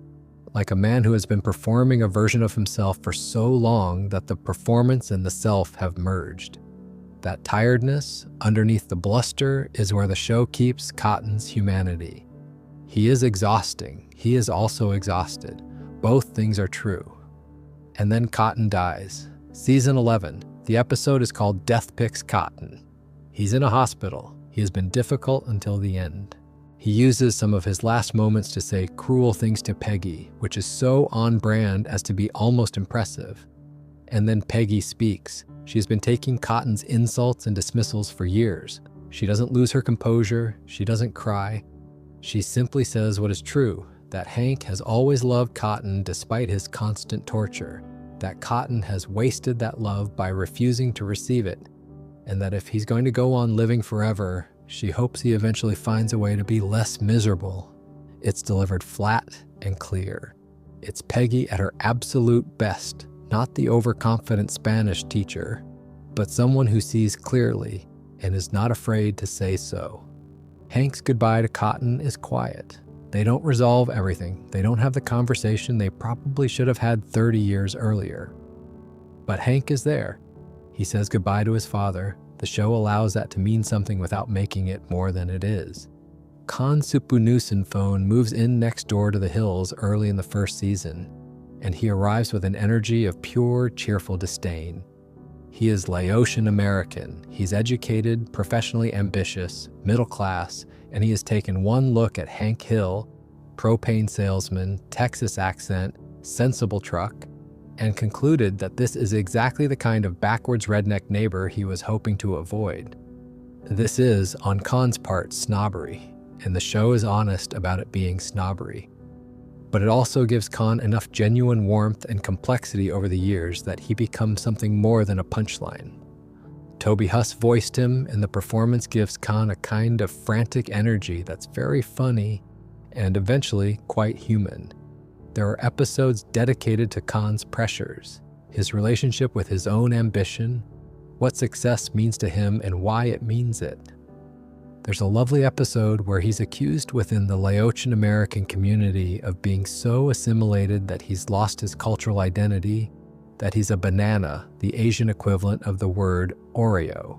Like a man who has been performing a version of himself for so long that the performance and the self have merged. That tiredness, underneath the bluster, is where the show keeps Cotton's humanity. He is exhausting. He is also exhausted. Both things are true. And then Cotton dies. Season 11. The episode is called Death Picks Cotton. He's in a hospital. He has been difficult until the end. He uses some of his last moments to say cruel things to Peggy, which is so on brand as to be almost impressive. And then Peggy speaks. She's been taking Cotton's insults and dismissals for years. She doesn't lose her composure. She doesn't cry. She simply says what is true, that Hank has always loved Cotton despite his constant torture, that Cotton has wasted that love by refusing to receive it, and that if he's going to go on living forever, she hopes he eventually finds a way to be less miserable. It's delivered flat and clear. It's Peggy at her absolute best, not the overconfident Spanish teacher, but someone who sees clearly and is not afraid to say so. Hank's goodbye to Cotton is quiet. They don't resolve everything. They don't have the conversation they probably should have had 30 years earlier. But Hank is there. He says goodbye to his father. The show allows that to mean something without making it more than it is. Con Supunusin phone moves in next door to the hills early in the first season, and he arrives with an energy of pure, cheerful disdain. He is Laotian American. He's educated, professionally ambitious, middle class, and he has taken one look at Hank Hill, propane salesman, Texas accent, sensible truck, and concluded that this is exactly the kind of backwards redneck neighbor he was hoping to avoid. This is, on Con's part, snobbery, and the show is honest about it being snobbery. But it also gives Con enough genuine warmth and complexity over the years that he becomes something more than a punchline. Toby Huss voiced him, and the performance gives Con a kind of frantic energy that's very funny and eventually quite human. There are episodes dedicated to Con's pressures, his relationship with his own ambition, what success means to him and why it means it. There's a lovely episode where he's accused within the Laotian American community of being so assimilated that he's lost his cultural identity, that he's a banana, the Asian equivalent of the word Oreo.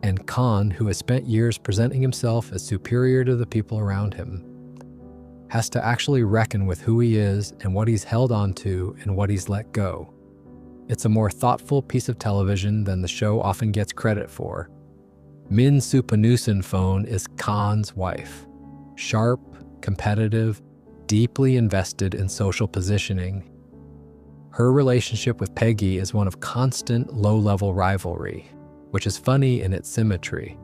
And Khan, who has spent years presenting himself as superior to the people around him, has to actually reckon with who he is and what he's held on to and what he's let go. It's a more thoughtful piece of television than the show often gets credit for. Min Supanusinphone is Khan's wife. Sharp, competitive, deeply invested in social positioning. Her relationship with Peggy is one of constant low-level rivalry, which is funny in its symmetry.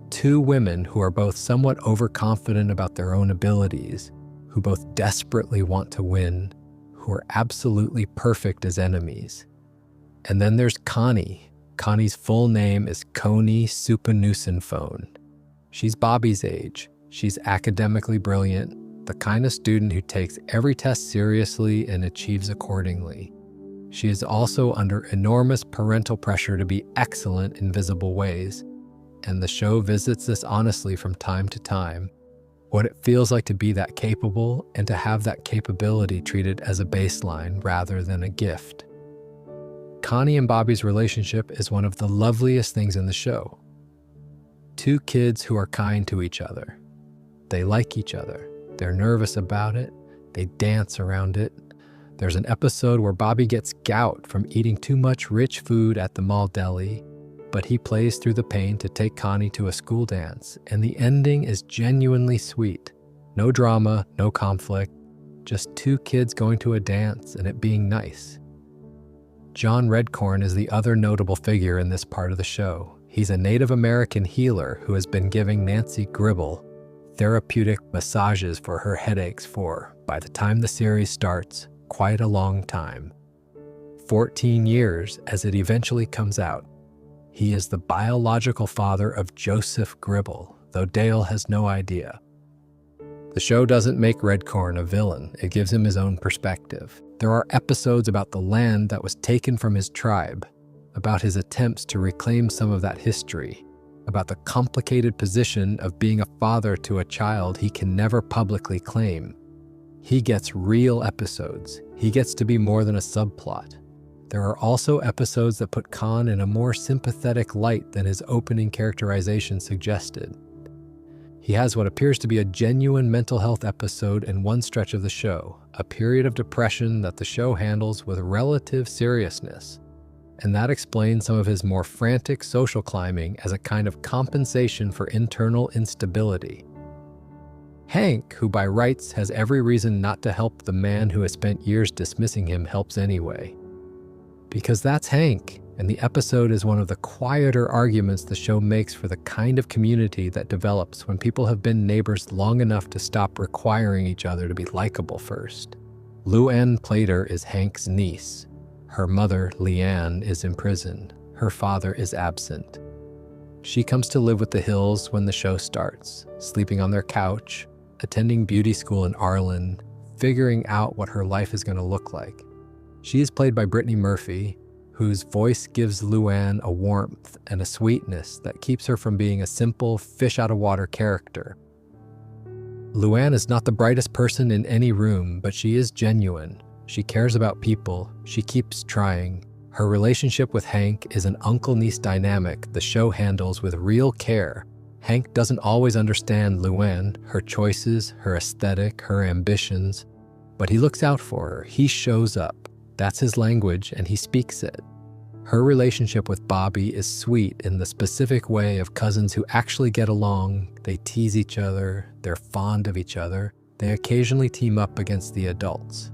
Two women who are both somewhat overconfident about their own abilities, who both desperately want to win, who are absolutely perfect as enemies. And then there's Connie. Connie's full name is Connie Supanusinphone. She's Bobby's age. She's academically brilliant, the kind of student who takes every test seriously and achieves accordingly. She is also under enormous parental pressure to be excellent in visible ways, and the show visits this honestly from time to time, what it feels like to be that capable and to have that capability treated as a baseline rather than a gift. Connie and Bobby's relationship is one of the loveliest things in the show. Two kids who are kind to each other. They like each other. They're nervous about it. They dance around it. There's an episode where Bobby gets gout from eating too much rich food at the mall deli, but he plays through the pain to take Connie to a school dance, and the ending is genuinely sweet. No drama, no conflict, just two kids going to a dance and it being nice. John Redcorn is the other notable figure in this part of the show. He's a Native American healer who has been giving Nancy Gribble therapeutic massages for her headaches for, by the time the series starts, quite a long time. 14 years as it eventually comes out. He is the biological father of Joseph Gribble, though Dale has no idea. The show doesn't make Redcorn a villain. It gives him his own perspective. There are episodes about the land that was taken from his tribe, about his attempts to reclaim some of that history, about the complicated position of being a father to a child he can never publicly claim. He gets real episodes. He gets to be more than a subplot. There are also episodes that put Khan in a more sympathetic light than his opening characterization suggested. He has what appears to be a genuine mental health episode in one stretch of the show, a period of depression that the show handles with relative seriousness. And that explains some of his more frantic social climbing as a kind of compensation for internal instability. Hank, who by rights has every reason not to help the man who has spent years dismissing him, helps anyway. Because that's Hank, and the episode is one of the quieter arguments the show makes for the kind of community that develops when people have been neighbors long enough to stop requiring each other to be likable first. Luann Plater is Hank's niece. Her mother, Leanne, is in prison. Her father is absent. She comes to live with the Hills when the show starts, sleeping on their couch, attending beauty school in Arlen, figuring out what her life is going to look like. She is played by Brittany Murphy, whose voice gives Luann a warmth and a sweetness that keeps her from being a simple fish-out-of-water character. Luann is not the brightest person in any room, but she is genuine. She cares about people. She keeps trying. Her relationship with Hank is an uncle-niece dynamic the show handles with real care. Hank doesn't always understand Luann, her choices, her aesthetic, her ambitions, but he looks out for her. He shows up. That's his language, and he speaks it. Her relationship with Bobby is sweet in the specific way of cousins who actually get along. They tease each other, they're fond of each other, they occasionally team up against the adults.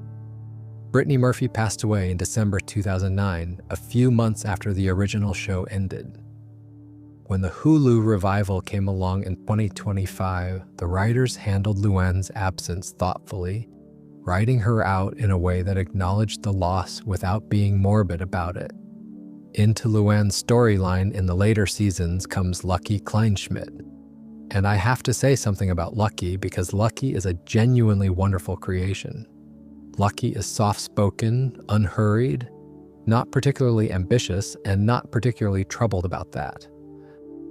Brittany Murphy passed away in December 2009, a few months after the original show ended. When the Hulu revival came along in 2025, the writers handled Luann's absence thoughtfully, writing her out in a way that acknowledged the loss without being morbid about it. Into Luann's storyline in the later seasons comes Lucky Kleinschmidt. And I have to say something about Lucky because Lucky is a genuinely wonderful creation. Lucky is soft-spoken, unhurried, not particularly ambitious, and not particularly troubled about that.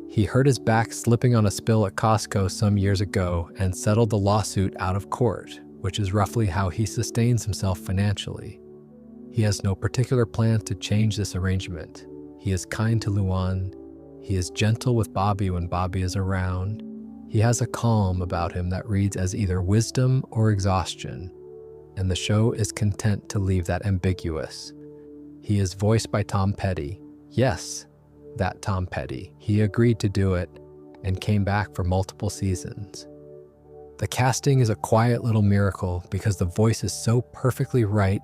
He hurt his back slipping on a spill at Costco some years ago and settled the lawsuit out of court, which is roughly how he sustains himself financially. He has no particular plan to change this arrangement. He is kind to Luan. He is gentle with Bobby when Bobby is around. He has a calm about him that reads as either wisdom or exhaustion, and the show is content to leave that ambiguous. He is voiced by Tom Petty. Yes, that Tom Petty. He agreed to do it and came back for multiple seasons. The casting is a quiet little miracle because the voice is so perfectly right.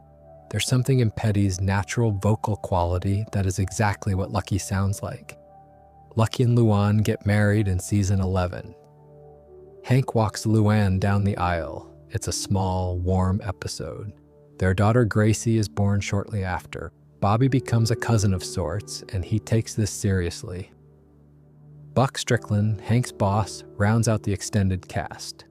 There's something in Petty's natural vocal quality that is exactly what Lucky sounds like. Lucky and Luan get married in season 11. Hank walks Luan down the aisle. It's a small, warm episode. Their daughter Gracie is born shortly after. Bobby becomes a cousin of sorts, and he takes this seriously. Buck Strickland, Hank's boss, rounds out the extended cast.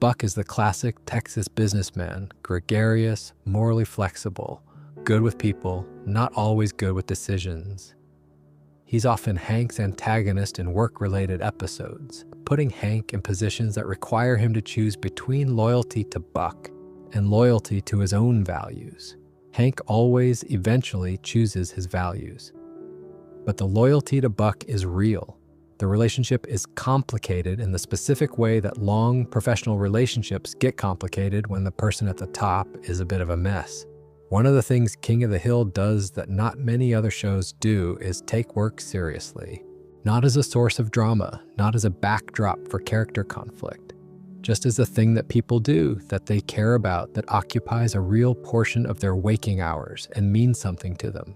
Buck is the classic Texas businessman, gregarious, morally flexible, good with people, not always good with decisions. He's often Hank's antagonist in work-related episodes, putting Hank in positions that require him to choose between loyalty to Buck and loyalty to his own values. Hank always eventually chooses his values. But the loyalty to Buck is real. The relationship is complicated in the specific way that long professional relationships get complicated when the person at the top is a bit of a mess. One of the things King of the Hill does that not many other shows do is take work seriously. Not as a source of drama, not as a backdrop for character conflict, just as a thing that people do that they care about that occupies a real portion of their waking hours and means something to them.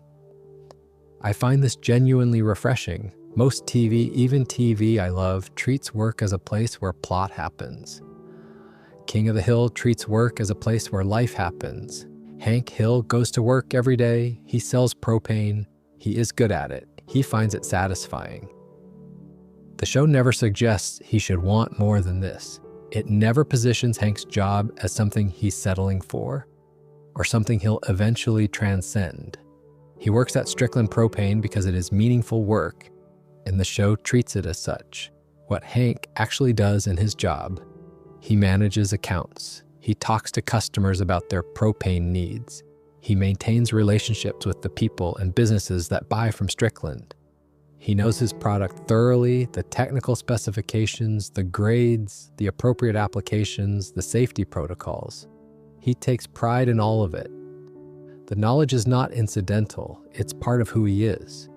I find this genuinely refreshing. Most TV, even TV I love, treats work as a place where plot happens. King of the Hill treats work as a place where life happens. Hank Hill goes to work every day. He sells propane. He is good at it. He finds it satisfying. The show never suggests he should want more than this. It never positions Hank's job as something he's settling for or something he'll eventually transcend. He works at Strickland Propane because it is meaningful work, and the show treats it as such. What Hank actually does in his job, he manages accounts. He talks to customers about their propane needs. He maintains relationships with the people and businesses that buy from Strickland. He knows his product thoroughly, the technical specifications, the grades, the appropriate applications, the safety protocols. He takes pride in all of it. The knowledge is not incidental, it's part of who he is.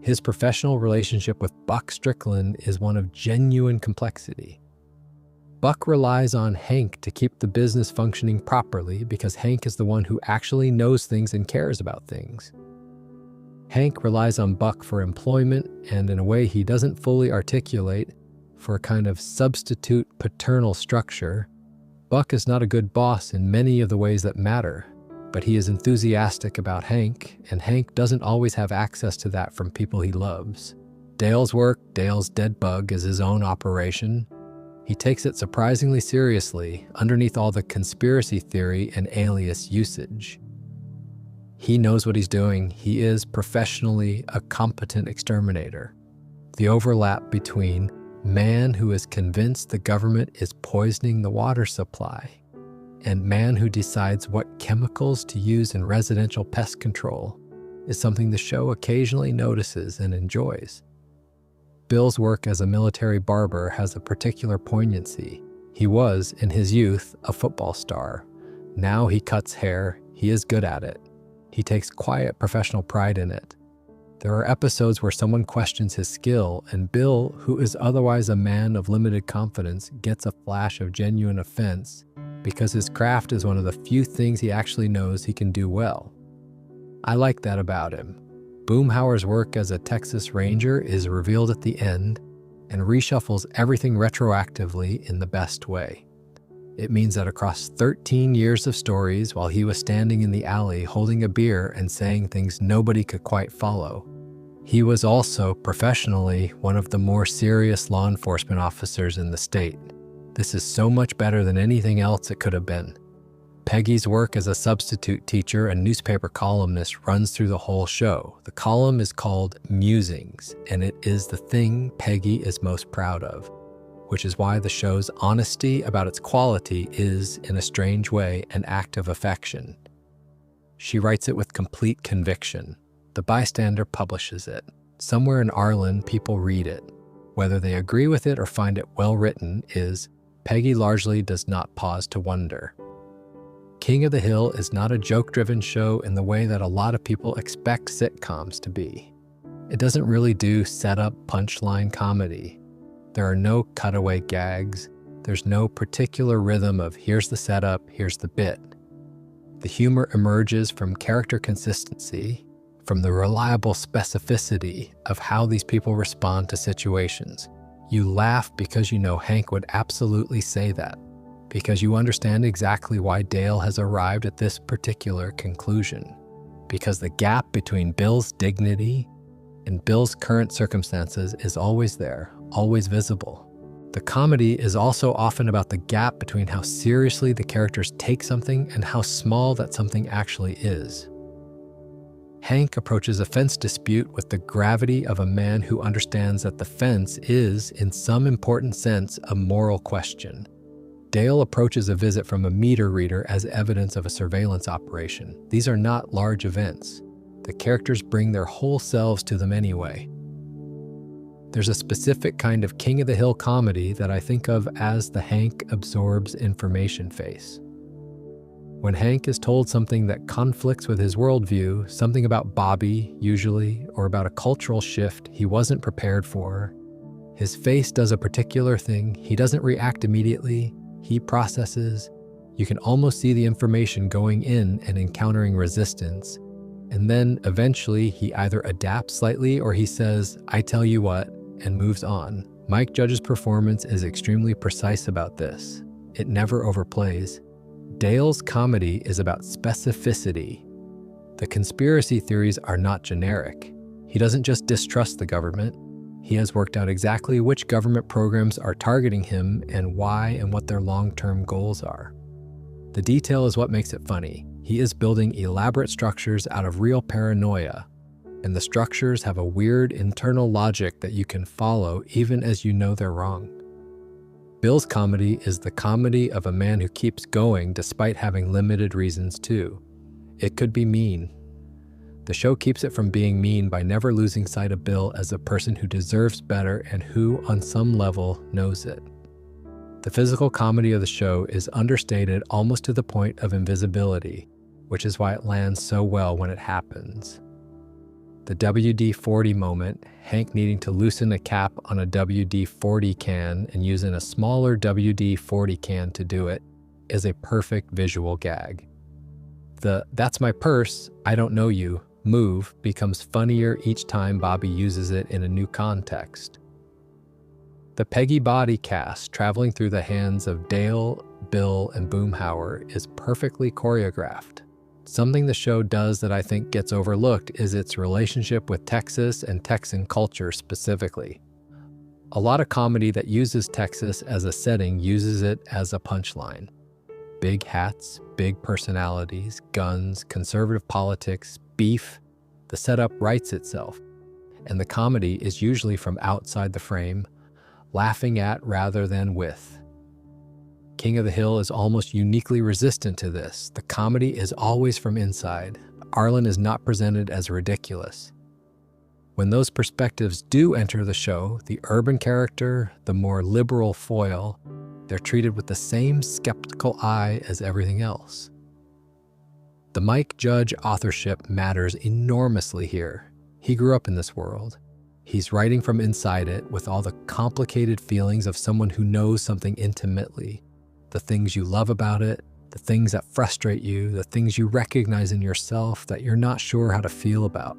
His professional relationship with Buck Strickland is one of genuine complexity. Buck relies on Hank to keep the business functioning properly because Hank is the one who actually knows things and cares about things. Hank relies on Buck for employment and, in a way he doesn't fully articulate, for a kind of substitute paternal structure. Buck is not a good boss in many of the ways that matter, but he is enthusiastic about Hank, and Hank doesn't always have access to that from people he loves. Dale's work, Dale's dead bug, is his own operation. He takes it surprisingly seriously, underneath all the conspiracy theory and alias usage. He knows what he's doing. He is professionally a competent exterminator. The overlap between man who is convinced the government is poisoning the water supply and man who decides what chemicals to use in residential pest control is something the show occasionally notices and enjoys. Bill's work as a military barber has a particular poignancy. He was, in his youth, a football star. Now he cuts hair. He is good at it. He takes quiet professional pride in it. There are episodes where someone questions his skill, and Bill, who is otherwise a man of limited confidence, gets a flash of genuine offense because his craft is one of the few things he actually knows he can do well. I like that about him. Boomhauer's work as a Texas Ranger is revealed at the end and reshuffles everything retroactively in the best way. It means that across 13 years of stories, while he was standing in the alley holding a beer and saying things nobody could quite follow, he was also, professionally, one of the more serious law enforcement officers in the state. This is so much better than anything else it could have been. Peggy's work as a substitute teacher and newspaper columnist runs through the whole show. The column is called Musings, and it is the thing Peggy is most proud of, which is why the show's honesty about its quality is, in a strange way, an act of affection. She writes it with complete conviction. The Bystander publishes it. Somewhere in Ireland, people read it. Whether they agree with it or find it well written is, Peggy largely does not pause to wonder. King of the Hill is not a joke-driven show in the way that a lot of people expect sitcoms to be. It doesn't really do setup punchline comedy. There are no cutaway gags. There's no particular rhythm of here's the setup, here's the bit. The humor emerges from character consistency, from the reliable specificity of how these people respond to situations. You laugh because you know Hank would absolutely say that, because you understand exactly why Dale has arrived at this particular conclusion, because the gap between Bill's dignity and Bill's current circumstances is always there, always visible. The comedy is also often about the gap between how seriously the characters take something and how small that something actually is. Hank approaches a fence dispute with the gravity of a man who understands that the fence is, in some important sense, a moral question. Dale approaches a visit from a meter reader as evidence of a surveillance operation. These are not large events. The characters bring their whole selves to them anyway. There's a specific kind of King of the Hill comedy that I think of as the Hank absorbs information face. When Hank is told something that conflicts with his worldview, something about Bobby, usually, or about a cultural shift he wasn't prepared for, his face does a particular thing. He doesn't react immediately. He processes. You can almost see the information going in and encountering resistance. And then eventually he either adapts slightly or he says, "I tell you what," and moves on. Mike Judge's performance is extremely precise about this. It never overplays. Dale's comedy is about specificity. The conspiracy theories are not generic. He doesn't just distrust the government. He has worked out exactly which government programs are targeting him and why and what their long-term goals are. The detail is what makes it funny. He is building elaborate structures out of real paranoia, and the structures have a weird internal logic that you can follow even as you know they're wrong. Bill's comedy is the comedy of a man who keeps going despite having limited reasons to. It could be mean. The show keeps it from being mean by never losing sight of Bill as a person who deserves better and who, on some level, knows it. The physical comedy of the show is understated almost to the point of invisibility, which is why it lands so well when it happens. The WD-40 moment, Hank needing to loosen a cap on a WD-40 can and using a smaller WD-40 can to do it, is a perfect visual gag. The "that's my purse, I don't know you" move becomes funnier each time Bobby uses it in a new context. The Peggy body cast traveling through the hands of Dale, Bill, and Boomhauer is perfectly choreographed. Something the show does that I think gets overlooked is its relationship with Texas and Texan culture specifically. A lot of comedy that uses Texas as a setting uses it as a punchline. Big hats, big personalities, guns, conservative politics, beef. The setup writes itself, and the comedy is usually from outside the frame, laughing at rather than with. King of the Hill is almost uniquely resistant to this. The comedy is always from inside. Arlen is not presented as ridiculous. When those perspectives do enter the show, the urban character, the more liberal foil, they're treated with the same skeptical eye as everything else. The Mike Judge authorship matters enormously here. He grew up in this world. He's writing from inside it with all the complicated feelings of someone who knows something intimately. The things you love about it, the things that frustrate you, the things you recognize in yourself that you're not sure how to feel about.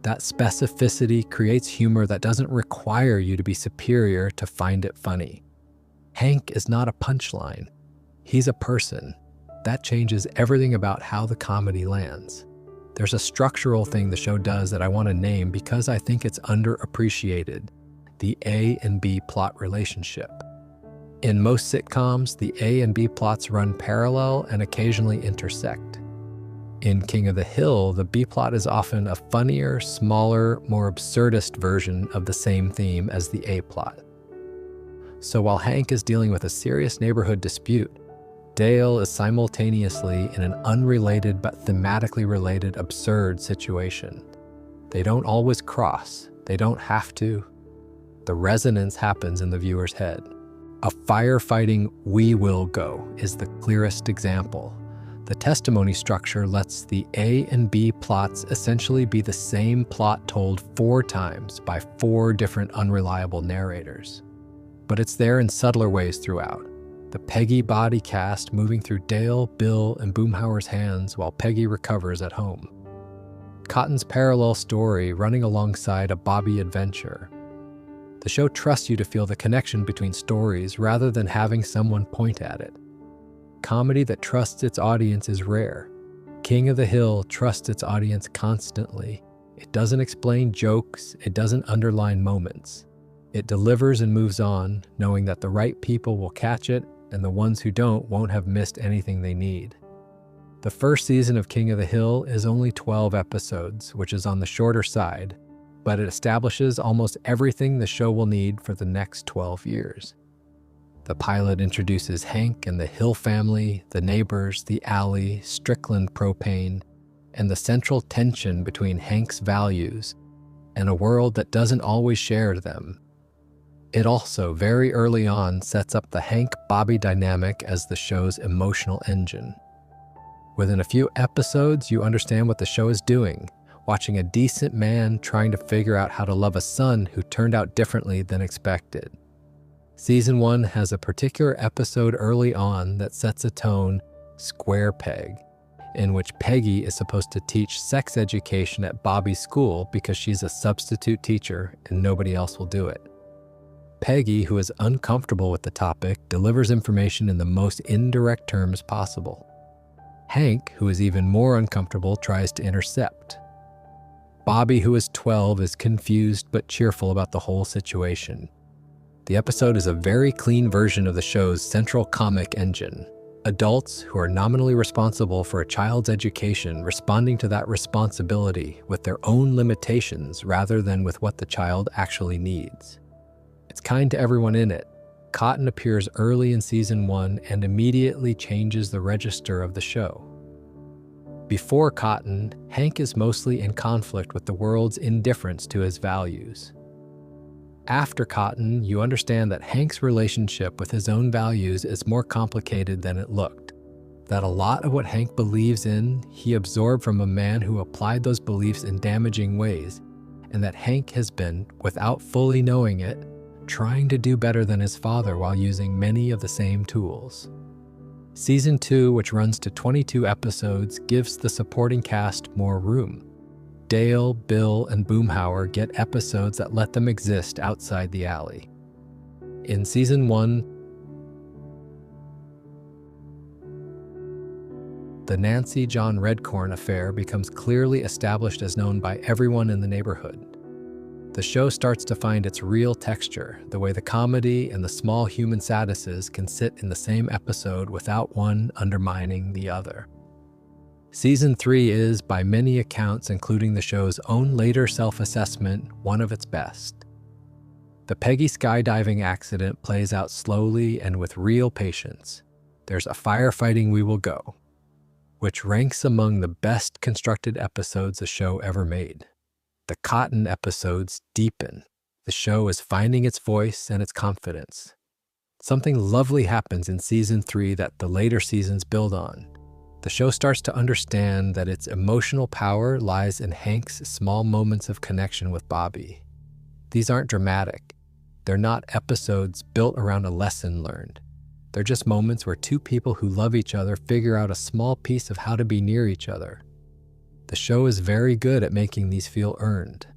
That specificity creates humor that doesn't require you to be superior to find it funny. Hank is not a punchline. He's a person. That changes everything about how the comedy lands. There's a structural thing the show does that I want to name because I think it's underappreciated: the A and B plot relationship. In most sitcoms, the A and B plots run parallel and occasionally intersect. In King of the Hill, the B plot is often a funnier, smaller, more absurdist version of the same theme as the A plot. So while Hank is dealing with a serious neighborhood dispute, Dale is simultaneously in an unrelated but thematically related absurd situation. They don't always cross. They don't have to. The resonance happens in the viewer's head. A firefighting "we will go" is the clearest example. The testimony structure lets the A and B plots essentially be the same plot told 4 times by 4 different unreliable narrators. But it's there in subtler ways throughout. The Peggy body cast moving through Dale, Bill, and Boomhauer's hands while Peggy recovers at home. Cotton's parallel story running alongside a Bobby adventure. The show trusts you to feel the connection between stories rather than having someone point at it. Comedy that trusts its audience is rare. King of the Hill trusts its audience constantly. It doesn't explain jokes, it doesn't underline moments. It delivers and moves on, knowing that the right people will catch it and the ones who don't won't have missed anything they need. The first season of King of the Hill is only 12 episodes, which is on the shorter side, but it establishes almost everything the show will need for the next 12 years. The pilot introduces Hank and the Hill family, the neighbors, the alley, Strickland propane, and the central tension between Hank's values and a world that doesn't always share them. It also, very early on, sets up the Hank-Bobby dynamic as the show's emotional engine. Within a few episodes, you understand what the show is doing, watching a decent man trying to figure out how to love a son who turned out differently than expected. Season 1 has a particular episode early on that sets a tone, Square Peg, in which Peggy is supposed to teach sex education at Bobby's school because she's a substitute teacher and nobody else will do it. Peggy, who is uncomfortable with the topic, delivers information in the most indirect terms possible. Hank, who is even more uncomfortable, tries to intercept. Bobby, who is 12, is confused but cheerful about the whole situation. The episode is a very clean version of the show's central comic engine. Adults who are nominally responsible for a child's education responding to that responsibility with their own limitations rather than with what the child actually needs. It's kind to everyone in it. Cotton appears early in season 1 and immediately changes the register of the show. Before Cotton, Hank is mostly in conflict with the world's indifference to his values. After Cotton, you understand that Hank's relationship with his own values is more complicated than it looked. That a lot of what Hank believes in, he absorbed from a man who applied those beliefs in damaging ways, and that Hank has been, without fully knowing it, trying to do better than his father while using many of the same tools. Season 2, which runs to 22 episodes, gives the supporting cast more room. Dale, Bill, and Boomhauer get episodes that let them exist outside the alley. In Season 1, the Nancy John Redcorn affair becomes clearly established as known by everyone in the neighborhood. The show starts to find its real texture, the way the comedy and the small human sadnesses can sit in the same episode without one undermining the other. Season 3 is, by many accounts, including the show's own later self-assessment, one of its best. The Peggy skydiving accident plays out slowly and with real patience. There's a firefighting "we will go," which ranks among the best constructed episodes the show ever made. The Cotton episodes deepen. The show is finding its voice and its confidence. Something lovely happens in Season 3 that the later seasons build on. The show starts to understand that its emotional power lies in Hank's small moments of connection with Bobby. These aren't dramatic. They're not episodes built around a lesson learned. They're just moments where two people who love each other figure out a small piece of how to be near each other. The show is very good at making these feel earned.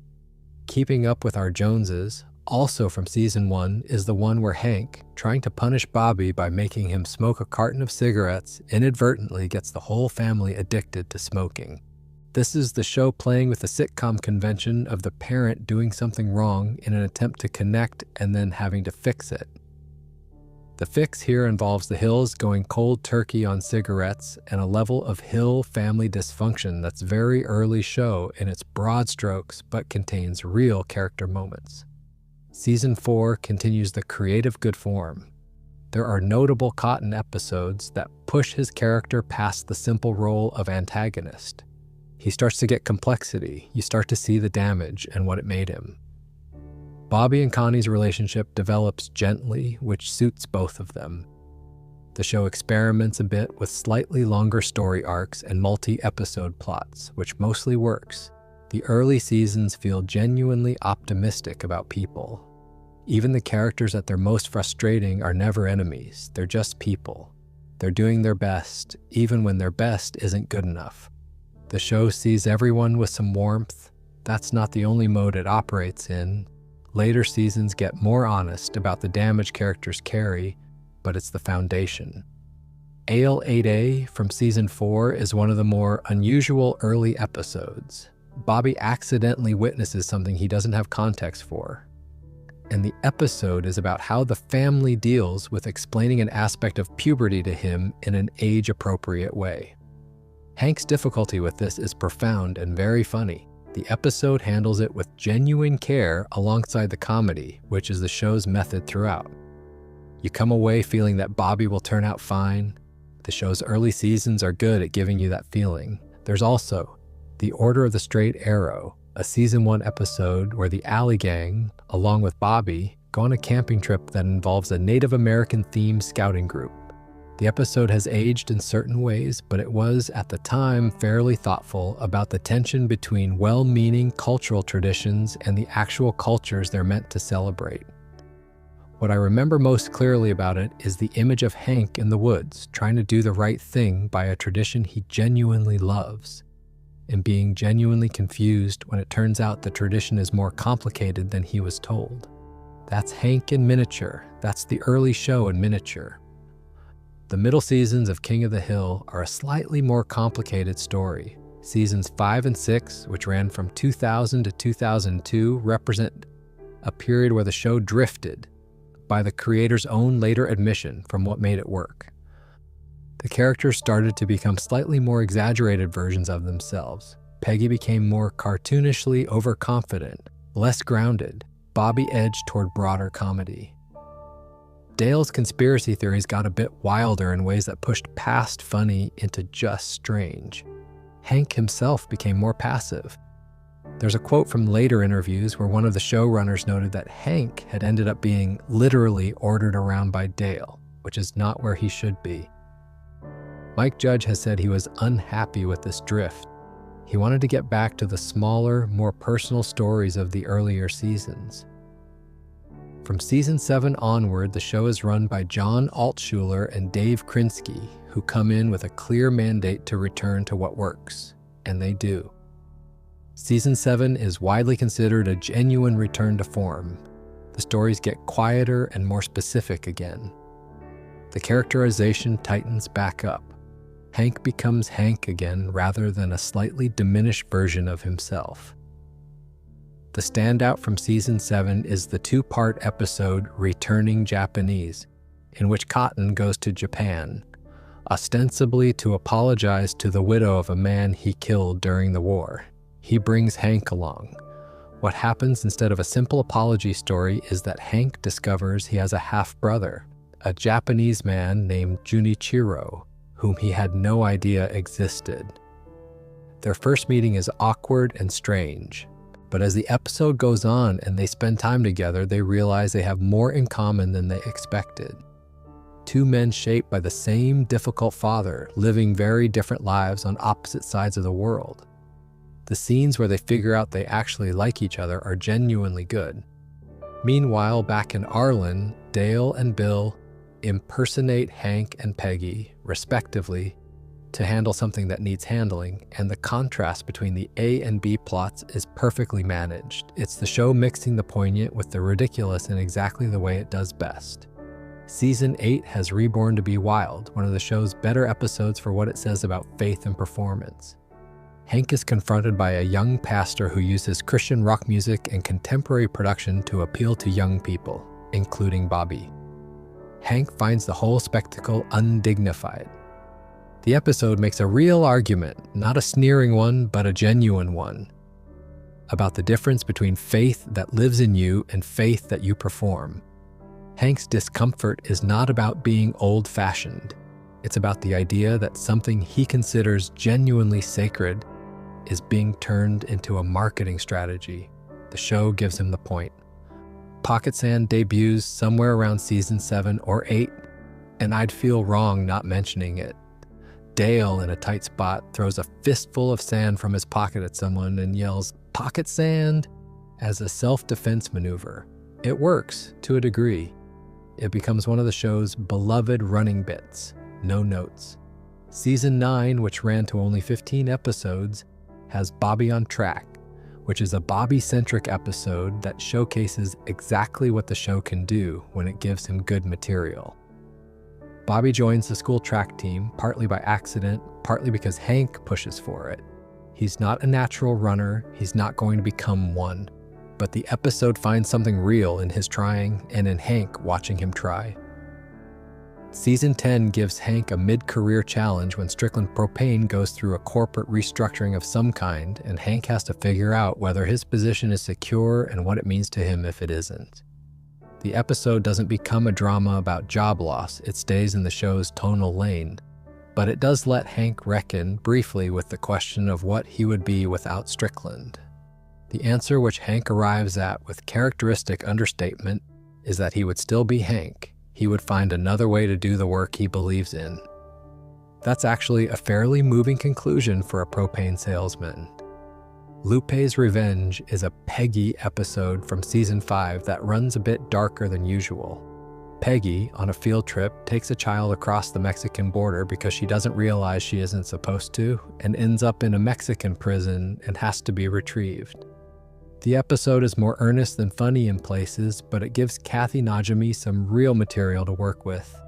Keeping Up with Our Joneses, also from Season 1, is the one where Hank, trying to punish Bobby by making him smoke a carton of cigarettes, inadvertently gets the whole family addicted to smoking. This is the show playing with the sitcom convention of the parent doing something wrong in an attempt to connect and then having to fix it. The fix here involves the Hills going cold turkey on cigarettes and a level of Hill family dysfunction that's very early show in its broad strokes but contains real character moments. Season 4 continues the creative good form. There are notable Cotton episodes that push his character past the simple role of antagonist. He starts to get complexity. You start to see the damage and what it made him. Bobby and Connie's relationship develops gently, which suits both of them. The show experiments a bit with slightly longer story arcs and multi-episode plots, which mostly works. The early seasons feel genuinely optimistic about people. Even the characters at their most frustrating are never enemies. They're just people. They're doing their best, even when their best isn't good enough. The show sees everyone with some warmth. That's not the only mode it operates in. Later seasons get more honest about the damage characters carry, but it's the foundation. Ale 8A from Season 4 is one of the more unusual early episodes. Bobby accidentally witnesses something he doesn't have context for. And the episode is about how the family deals with explaining an aspect of puberty to him in an age-appropriate way. Hank's difficulty with this is profound and very funny. The episode handles it with genuine care alongside the comedy, which is the show's method throughout. You come away feeling that Bobby will turn out fine. The show's early seasons are good at giving you that feeling. There's also The Order of the Straight Arrow, a Season 1 episode where the Alley Gang, along with Bobby, go on a camping trip that involves a Native American-themed scouting group. The episode has aged in certain ways, but it was, at the time, fairly thoughtful about the tension between well-meaning cultural traditions and the actual cultures they're meant to celebrate. What I remember most clearly about it is the image of Hank in the woods, trying to do the right thing by a tradition he genuinely loves, and being genuinely confused when it turns out the tradition is more complicated than he was told. That's Hank in miniature. That's the early show in miniature. The middle seasons of King of the Hill are a slightly more complicated story. Seasons 5 and 6, which ran from 2000 to 2002, represent a period where the show drifted, by the creator's own later admission, from what made it work. The characters started to become slightly more exaggerated versions of themselves. Peggy became more cartoonishly overconfident, less grounded. Bobby edged toward broader comedy. Dale's conspiracy theories got a bit wilder in ways that pushed past funny into just strange. Hank himself became more passive. There's a quote from later interviews where one of the showrunners noted that Hank had ended up being literally ordered around by Dale, which is not where he should be. Mike Judge has said he was unhappy with this drift. He wanted to get back to the smaller, more personal stories of the earlier seasons. From Season 7 onward, the show is run by John Altshuler and Dave Krinsky, who come in with a clear mandate to return to what works, and they do. Season 7 is widely considered a genuine return to form. The stories get quieter and more specific again. The characterization tightens back up. Hank becomes Hank again rather than a slightly diminished version of himself. The standout from Season 7 is the two-part episode Returning Japanese, in which Cotton goes to Japan, ostensibly to apologize to the widow of a man he killed during the war. He brings Hank along. What happens instead of a simple apology story is that Hank discovers he has a half-brother, a Japanese man named Junichiro, whom he had no idea existed. Their first meeting is awkward and strange, but as the episode goes on and they spend time together, they realize they have more in common than they expected. Two men shaped by the same difficult father, living very different lives on opposite sides of the world. The scenes where they figure out they actually like each other are genuinely good. Meanwhile, back in Arlen, Dale and Bill impersonate Hank and Peggy, respectively, to handle something that needs handling, and the contrast between the A and B plots is perfectly managed. It's the show mixing the poignant with the ridiculous in exactly the way it does best. Season 8 has Reborn to be Wild, one of the show's better episodes for what it says about faith and performance. Hank is confronted by a young pastor who uses Christian rock music and contemporary production to appeal to young people, including Bobby. Hank finds the whole spectacle undignified. The episode makes a real argument, not a sneering one, but a genuine one, about the difference between faith that lives in you and faith that you perform. Hank's discomfort is not about being old-fashioned. It's about the idea that something he considers genuinely sacred is being turned into a marketing strategy. The show gives him the point. Pocket Sand debuts somewhere around season 7 or 8, and I'd feel wrong not mentioning it. Dale, in a tight spot, throws a fistful of sand from his pocket at someone and yells, "Pocket sand!" as a self-defense maneuver. It works, to a degree. It becomes one of the show's beloved running bits. No notes. Season 9, which ran to only 15 episodes, has Bobby on Track, which is a Bobby-centric episode that showcases exactly what the show can do when it gives him good material. Bobby joins the school track team, partly by accident, partly because Hank pushes for it. He's not a natural runner, he's not going to become one, but the episode finds something real in his trying and in Hank watching him try. Season 10 gives Hank a mid-career challenge when Strickland Propane goes through a corporate restructuring of some kind, and Hank has to figure out whether his position is secure and what it means to him if it isn't. The episode doesn't become a drama about job loss, it stays in the show's tonal lane, but it does let Hank reckon briefly with the question of what he would be without Strickland. The answer which Hank arrives at with characteristic understatement is that he would still be Hank. He would find another way to do the work he believes in. That's actually a fairly moving conclusion for a propane salesman. Lupe's Revenge is a Peggy episode from season 5 that runs a bit darker than usual. Peggy, on a field trip, takes a child across the Mexican border because she doesn't realize she isn't supposed to, and ends up in a Mexican prison and has to be retrieved. The episode is more earnest than funny in places, but it gives Kathy Najimy some real material to work with.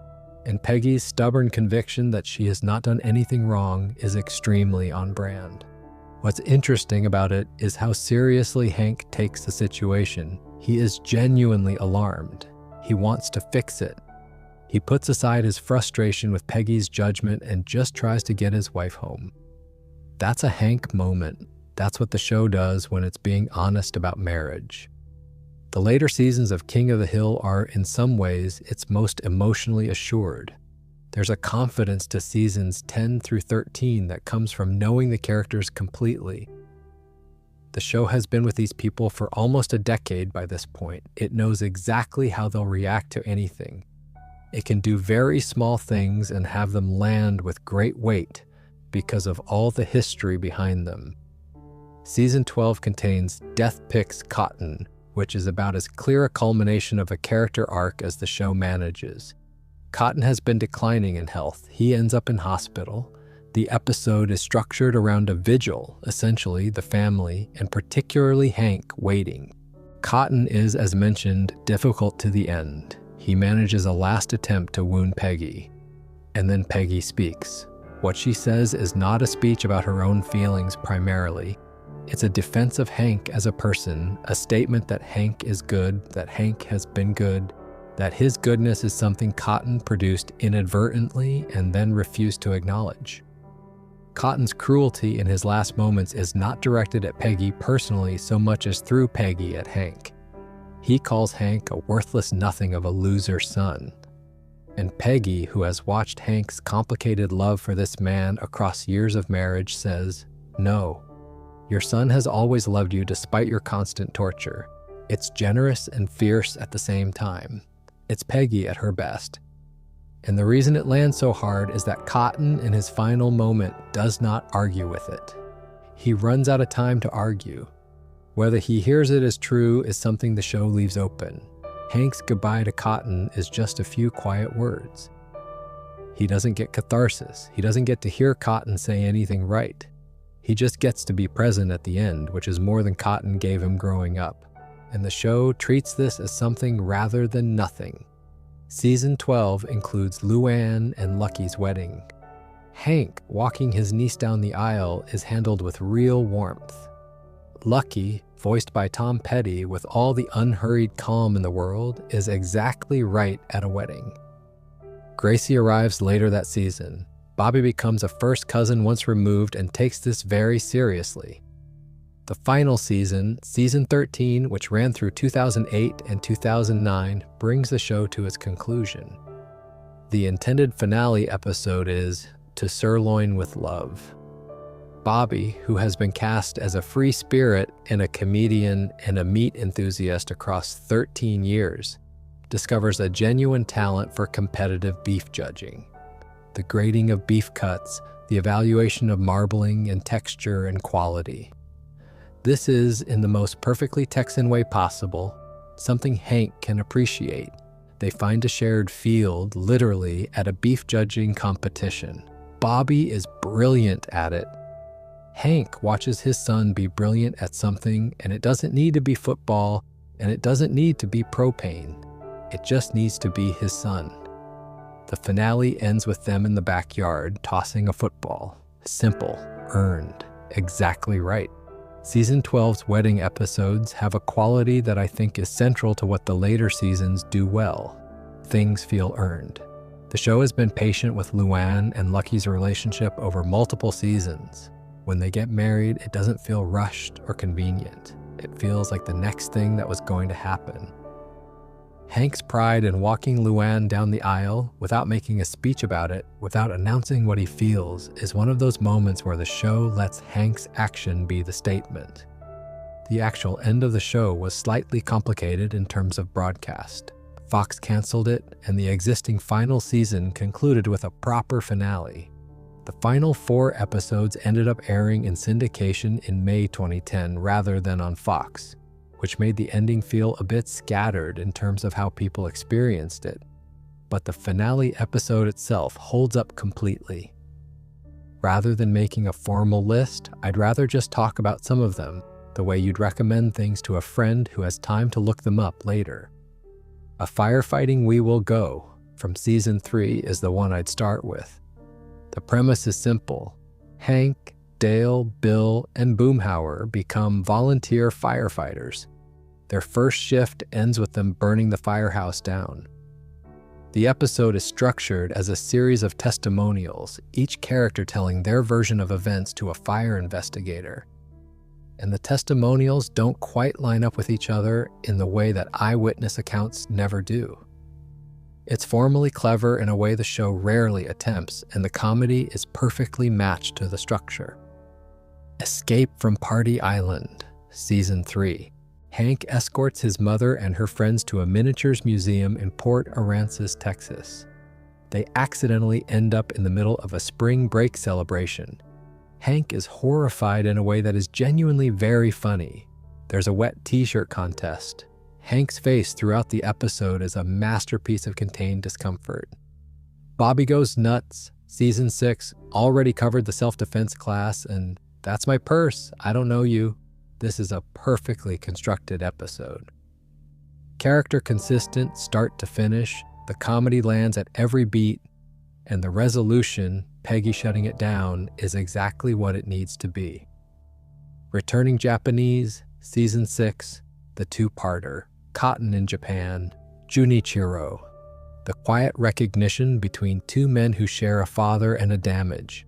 And Peggy's stubborn conviction that she has not done anything wrong is extremely on brand. What's interesting about it is how seriously Hank takes the situation. He is genuinely alarmed. He wants to fix it. He puts aside his frustration with Peggy's judgment and just tries to get his wife home. That's a Hank moment. That's what the show does when it's being honest about marriage. The later seasons of King of the Hill are, in some ways, its most emotionally assured. There's a confidence to seasons 10 through 13 that comes from knowing the characters completely. The show has been with these people for almost a decade by this point. It knows exactly how they'll react to anything. It can do very small things and have them land with great weight because of all the history behind them. Season 12 contains Death Picks Cotton, which is about as clear a culmination of a character arc as the show manages. Cotton has been declining in health. He ends up in hospital. The episode is structured around a vigil, essentially the family, and particularly Hank, waiting. Cotton is, as mentioned, difficult to the end. He manages a last attempt to wound Peggy. And then Peggy speaks. What she says is not a speech about her own feelings primarily. It's a defense of Hank as a person, a statement that Hank is good, that Hank has been good, that his goodness is something Cotton produced inadvertently and then refused to acknowledge. Cotton's cruelty in his last moments is not directed at Peggy personally so much as through Peggy at Hank. He calls Hank a worthless nothing of a loser son. And Peggy, who has watched Hank's complicated love for this man across years of marriage, says, "No, your son has always loved you despite your constant torture. It's generous and fierce at the same time." It's Peggy at her best. And the reason it lands so hard is that Cotton, in his final moment, does not argue with it. He runs out of time to argue. Whether he hears it as true is something the show leaves open. Hank's goodbye to Cotton is just a few quiet words. He doesn't get catharsis. He doesn't get to hear Cotton say anything right. He just gets to be present at the end, which is more than Cotton gave him growing up. And the show treats this as something rather than nothing. Season 12 includes Luann and Lucky's wedding. Hank walking his niece down the aisle is handled with real warmth. Lucky, voiced by Tom Petty with all the unhurried calm in the world, is exactly right at a wedding. Gracie arrives later that season. Bobby becomes a first cousin once removed and takes this very seriously. The final season, season 13, which ran through 2008 and 2009, brings the show to its conclusion. The intended finale episode is To Sirloin with Love. Bobby, who has been cast as a free spirit and a comedian and a meat enthusiast across 13 years, discovers a genuine talent for competitive beef judging. The grading of beef cuts, the evaluation of marbling and texture and quality. This is, in the most perfectly Texan way possible, something Hank can appreciate. They find a shared field, literally, at a beef judging competition. Bobby is brilliant at it. Hank watches his son be brilliant at something, and it doesn't need to be football, and it doesn't need to be propane. It just needs to be his son. The finale ends with them in the backyard tossing a football. Simple, earned, exactly right. Season 12's wedding episodes have a quality that I think is central to what the later seasons do well. Things feel earned. The show has been patient with Luann and Lucky's relationship over multiple seasons. When they get married, it doesn't feel rushed or convenient. It feels like the next thing that was going to happen. Hank's pride in walking Luann down the aisle without making a speech about it, without announcing what he feels, is one of those moments where the show lets Hank's action be the statement. The actual end of the show was slightly complicated in terms of broadcast. Fox canceled it, and the existing final season concluded with a proper finale. The final 4 episodes ended up airing in syndication in May 2010 rather than on Fox, which made the ending feel a bit scattered in terms of how people experienced it. But the finale episode itself holds up completely. Rather than making a formal list, I'd rather just talk about some of them, the way you'd recommend things to a friend who has time to look them up later. A Firefighting We Will Go from season 3 is the one I'd start with. The premise is simple. Hank, Dale, Bill, and Boomhauer become volunteer firefighters. Their first shift ends with them burning the firehouse down. The episode is structured as a series of testimonials, each character telling their version of events to a fire investigator. And the testimonials don't quite line up with each other in the way that eyewitness accounts never do. It's formally clever in a way the show rarely attempts, and the comedy is perfectly matched to the structure. Escape from Party Island, Season 3. Hank escorts his mother and her friends to a miniatures museum in Port Aransas, Texas. They accidentally end up in the middle of a spring break celebration. Hank is horrified in a way that is genuinely very funny. There's a wet t-shirt contest. Hank's face throughout the episode is a masterpiece of contained discomfort. Bobby Goes Nuts, Season 6, already covered the self-defense class, and that's my purse, I don't know you. This is a perfectly constructed episode. Character consistent, start to finish, the comedy lands at every beat, and the resolution, Peggy shutting it down, is exactly what it needs to be. Returning Japanese, Season 6, the two-parter, Cotton in Japan, Junichiro. The quiet recognition between two men who share a father and a damage.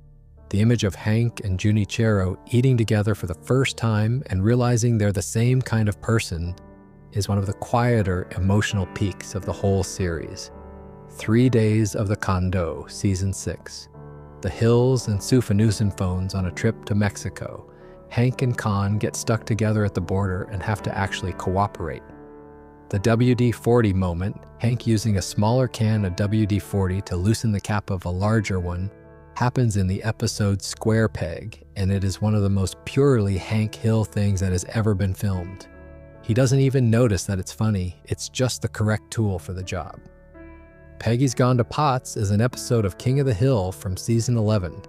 The image of Hank and Junichiro eating together for the first time and realizing they're the same kind of person is one of the quieter emotional peaks of the whole series. 3 Days of the Condo, Season 6. The Hills and Sufanusen phones on a trip to Mexico. Hank and Con get stuck together at the border and have to actually cooperate. The WD-40 moment, Hank using a smaller can of WD-40 to loosen the cap of a larger one, happens in the episode Square Peg, and it is one of the most purely Hank Hill things that has ever been filmed. He doesn't even notice that it's funny, it's just the correct tool for the job. Peggy's Gone to Pots is an episode of King of the Hill from Season 11.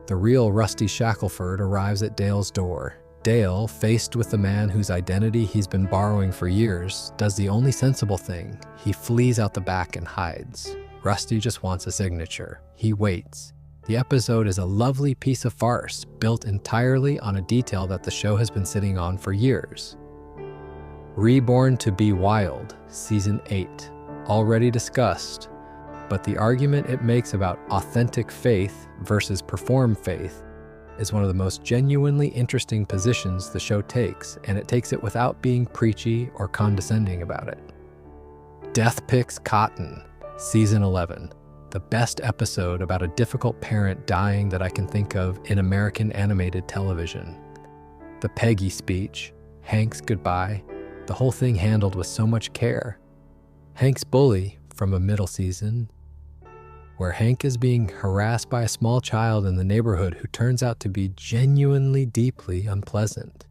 The real Rusty Shackelford arrives at Dale's door. Dale, faced with the man whose identity he's been borrowing for years, does the only sensible thing. He flees out the back and hides. Rusty just wants a signature. He waits. The episode is a lovely piece of farce, built entirely on a detail that the show has been sitting on for years. Reborn to Be Wild, Season 8. Already discussed, but the argument it makes about authentic faith versus performed faith is one of the most genuinely interesting positions the show takes, and it takes it without being preachy or condescending about it. Death Picks Cotton, Season 11, the best episode about a difficult parent dying that I can think of in American animated television. The Peggy speech, Hank's goodbye, the whole thing handled with so much care. Hank's bully from a middle season, where Hank is being harassed by a small child in the neighborhood who turns out to be genuinely deeply unpleasant.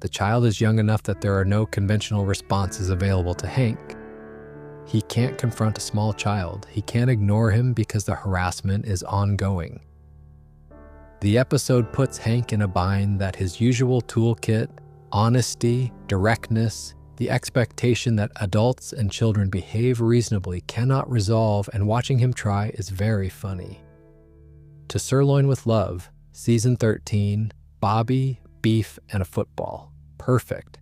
The child is young enough that there are no conventional responses available to Hank. He can't confront a small child. He can't ignore him because the harassment is ongoing. The episode puts Hank in a bind that his usual toolkit, honesty, directness, the expectation that adults and children behave reasonably cannot resolve, and watching him try is very funny. To Sirloin with Love, Season 13, Bobby, Beef, and a Football. Perfect.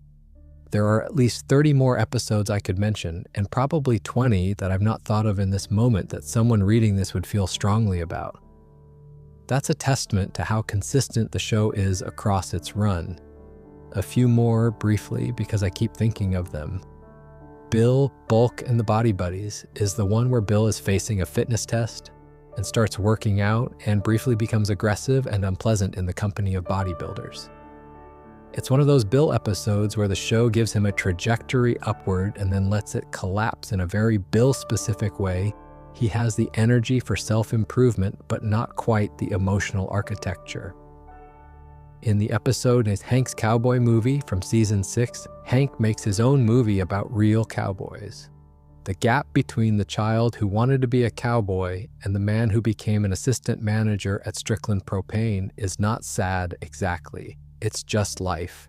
There are at least 30 more episodes I could mention, and probably 20 that I've not thought of in this moment that someone reading this would feel strongly about. That's a testament to how consistent the show is across its run. A few more briefly because I keep thinking of them. Bill, Bulk, and the Body Buddies is the one where Bill is facing a fitness test and starts working out and briefly becomes aggressive and unpleasant in the company of bodybuilders. It's one of those Bill episodes where the show gives him a trajectory upward and then lets it collapse in a very Bill-specific way. He has the energy for self-improvement, but not quite the emotional architecture. In the episode is Hank's Cowboy Movie from Season 6, Hank makes his own movie about real cowboys. The gap between the child who wanted to be a cowboy and the man who became an assistant manager at Strickland Propane is not sad exactly. It's just life.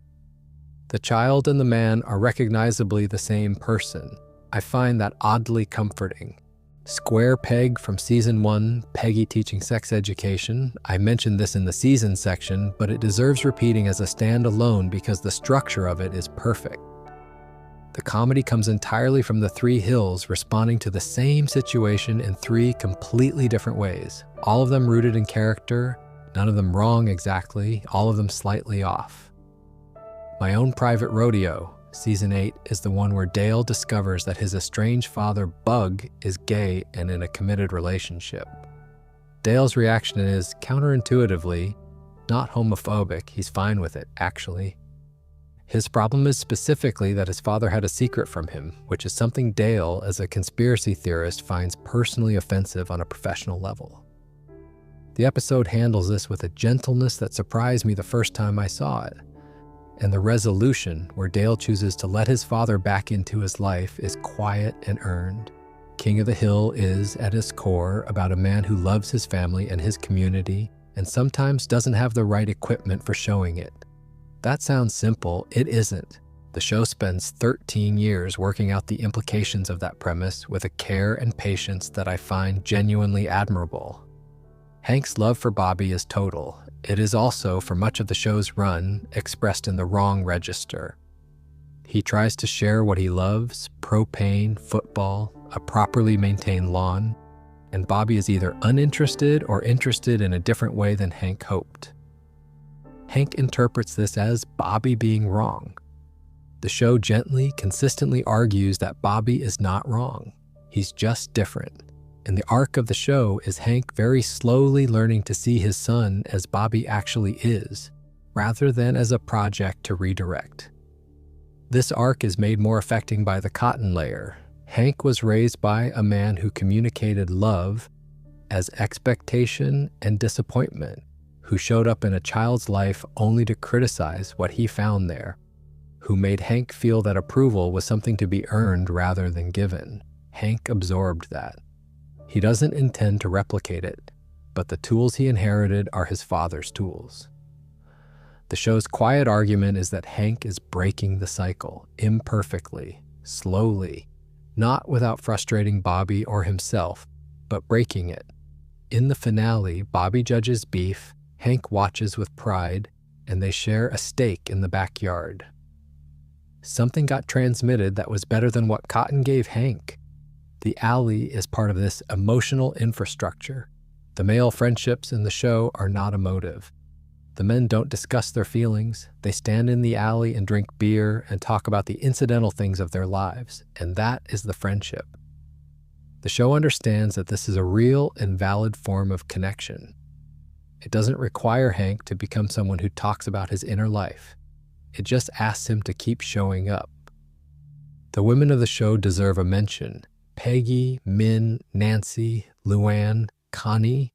The child and the man are recognizably the same person. I find that oddly comforting. Square Peg from Season 1, Peggy Teaching Sex Education. I mentioned this in the season section, but it deserves repeating as a standalone because the structure of it is perfect. The comedy comes entirely from the three Hills responding to the same situation in three completely different ways, all of them rooted in character, none of them wrong exactly, all of them slightly off. My Own Private Rodeo, Season 8, is the one where Dale discovers that his estranged father, Bug, is gay and in a committed relationship. Dale's reaction is, counterintuitively, not homophobic. He's fine with it, actually. His problem is specifically that his father had a secret from him, which is something Dale, as a conspiracy theorist, finds personally offensive on a professional level. The episode handles this with a gentleness that surprised me the first time I saw it. And the resolution, where Dale chooses to let his father back into his life, is quiet and earned. King of the Hill is, at its core, about a man who loves his family and his community, and sometimes doesn't have the right equipment for showing it. That sounds simple. It isn't. The show spends 13 years working out the implications of that premise with a care and patience that I find genuinely admirable. Hank's love for Bobby is total. It is also, for much of the show's run, expressed in the wrong register. He tries to share what he loves, propane, football, a properly maintained lawn, and Bobby is either uninterested or interested in a different way than Hank hoped. Hank interprets this as Bobby being wrong. The show gently, consistently argues that Bobby is not wrong. He's just different. And the arc of the show is Hank very slowly learning to see his son as Bobby actually is, rather than as a project to redirect. This arc is made more affecting by the cotton layer. Hank was raised by a man who communicated love as expectation and disappointment, who showed up in a child's life only to criticize what he found there, who made Hank feel that approval was something to be earned rather than given. Hank absorbed that. He doesn't intend to replicate it, but the tools he inherited are his father's tools. The show's quiet argument is that Hank is breaking the cycle, imperfectly, slowly, not without frustrating Bobby or himself, but breaking it. In the finale, Bobby judges Beef, Hank watches with pride, and they share a steak in the backyard. Something got transmitted that was better than what Cotton gave Hank. The alley is part of this emotional infrastructure. The male friendships in the show are not emotive. The men don't discuss their feelings. They stand in the alley and drink beer and talk about the incidental things of their lives, and that is the friendship. The show understands that this is a real and valid form of connection. It doesn't require Hank to become someone who talks about his inner life. It just asks him to keep showing up. The women of the show deserve a mention. Peggy, Min, Nancy, Luann, Connie.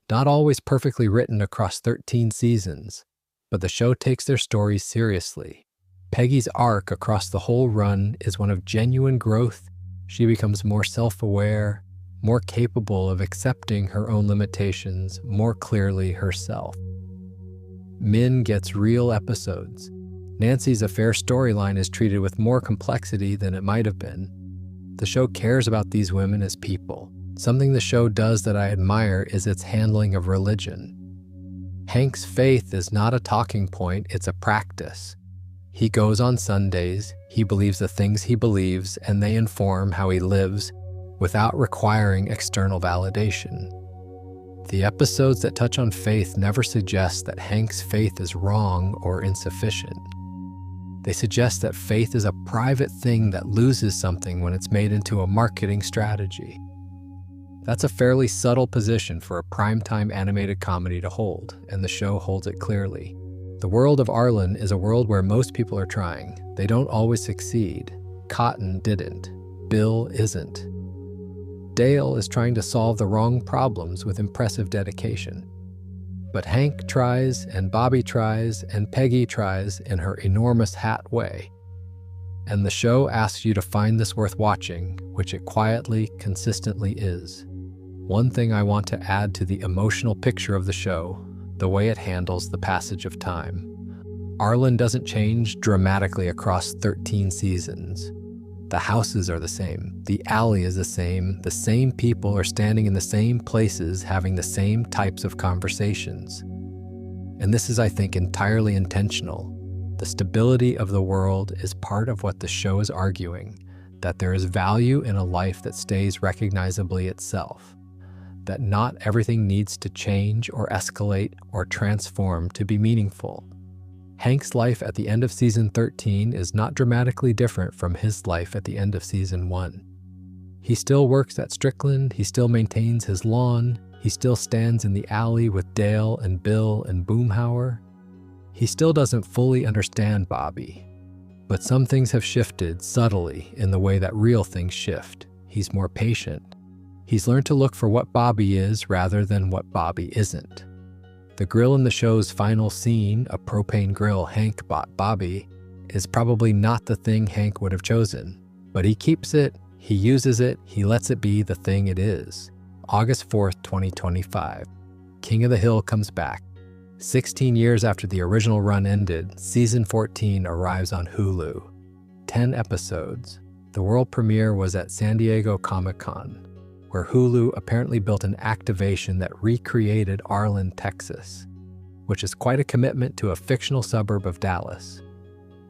Not always perfectly written across 13 seasons, but the show takes their stories seriously. Peggy's arc across the whole run is one of genuine growth. She becomes more self-aware, more capable of accepting her own limitations more clearly herself. Min gets real episodes. Nancy's affair storyline is treated with more complexity than it might have been. The show cares about these women as people. Something the show does that I admire is its handling of religion. Hank's faith is not a talking point, it's a practice. He goes on Sundays, he believes the things he believes, and they inform how he lives without requiring external validation. The episodes that touch on faith never suggest that Hank's faith is wrong or insufficient. They suggest that faith is a private thing that loses something when it's made into a marketing strategy. That's a fairly subtle position for a primetime animated comedy to hold, and the show holds it clearly. The world of Arlen is a world where most people are trying. They don't always succeed. Cotton didn't. Bill isn't. Dale is trying to solve the wrong problems with impressive dedication. But Hank tries, and Bobby tries, and Peggy tries in her enormous hat way. And the show asks you to find this worth watching, which it quietly, consistently is. One thing I want to add to the emotional picture of the show, the way it handles the passage of time. Arlen doesn't change dramatically across 13 seasons. The houses are the same, the alley is the same people are standing in the same places having the same types of conversations. And this is, I think, entirely intentional. The stability of the world is part of what the show is arguing, that there is value in a life that stays recognizably itself, that not everything needs to change or escalate or transform to be meaningful. Hank's life at the end of season 13 is not dramatically different from his life at the end of season 1. He still works at Strickland, he still maintains his lawn, he still stands in the alley with Dale and Bill and Boomhauer. He still doesn't fully understand Bobby, but some things have shifted subtly in the way that real things shift. He's more patient. He's learned to look for what Bobby is rather than what Bobby isn't. The grill in the show's final scene, a propane grill Hank bought Bobby, is probably not the thing Hank would have chosen. But he keeps it, he uses it, he lets it be the thing it is. August 4th, 2025. King of the Hill comes back. 16 years after the original run ended, season 14 arrives on Hulu. 10 episodes. The world premiere was at San Diego Comic-Con, where Hulu apparently built an activation that recreated Arlen, Texas, which is quite a commitment to a fictional suburb of Dallas.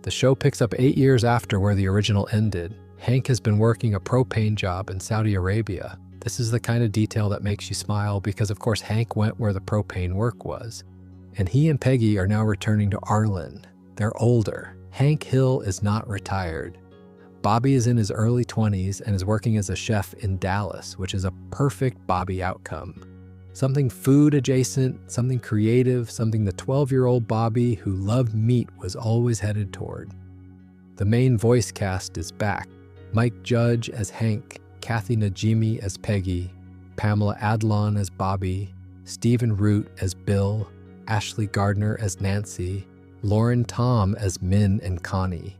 The show picks up 8 years after where the original ended. Hank has been working a propane job in Saudi Arabia. This is the kind of detail that makes you smile because, of course, Hank went where the propane work was. And he and Peggy are now returning to Arlen. They're older. Hank Hill is not retired. Bobby is in his early 20s and is working as a chef in Dallas, which is a perfect Bobby outcome. Something food adjacent, something creative, something the 12-year-old Bobby who loved meat was always headed toward. The main voice cast is back. Mike Judge as Hank, Kathy Najimy as Peggy, Pamela Adlon as Bobby, Stephen Root as Bill, Ashley Gardner as Nancy, Lauren Tom as Min and Connie.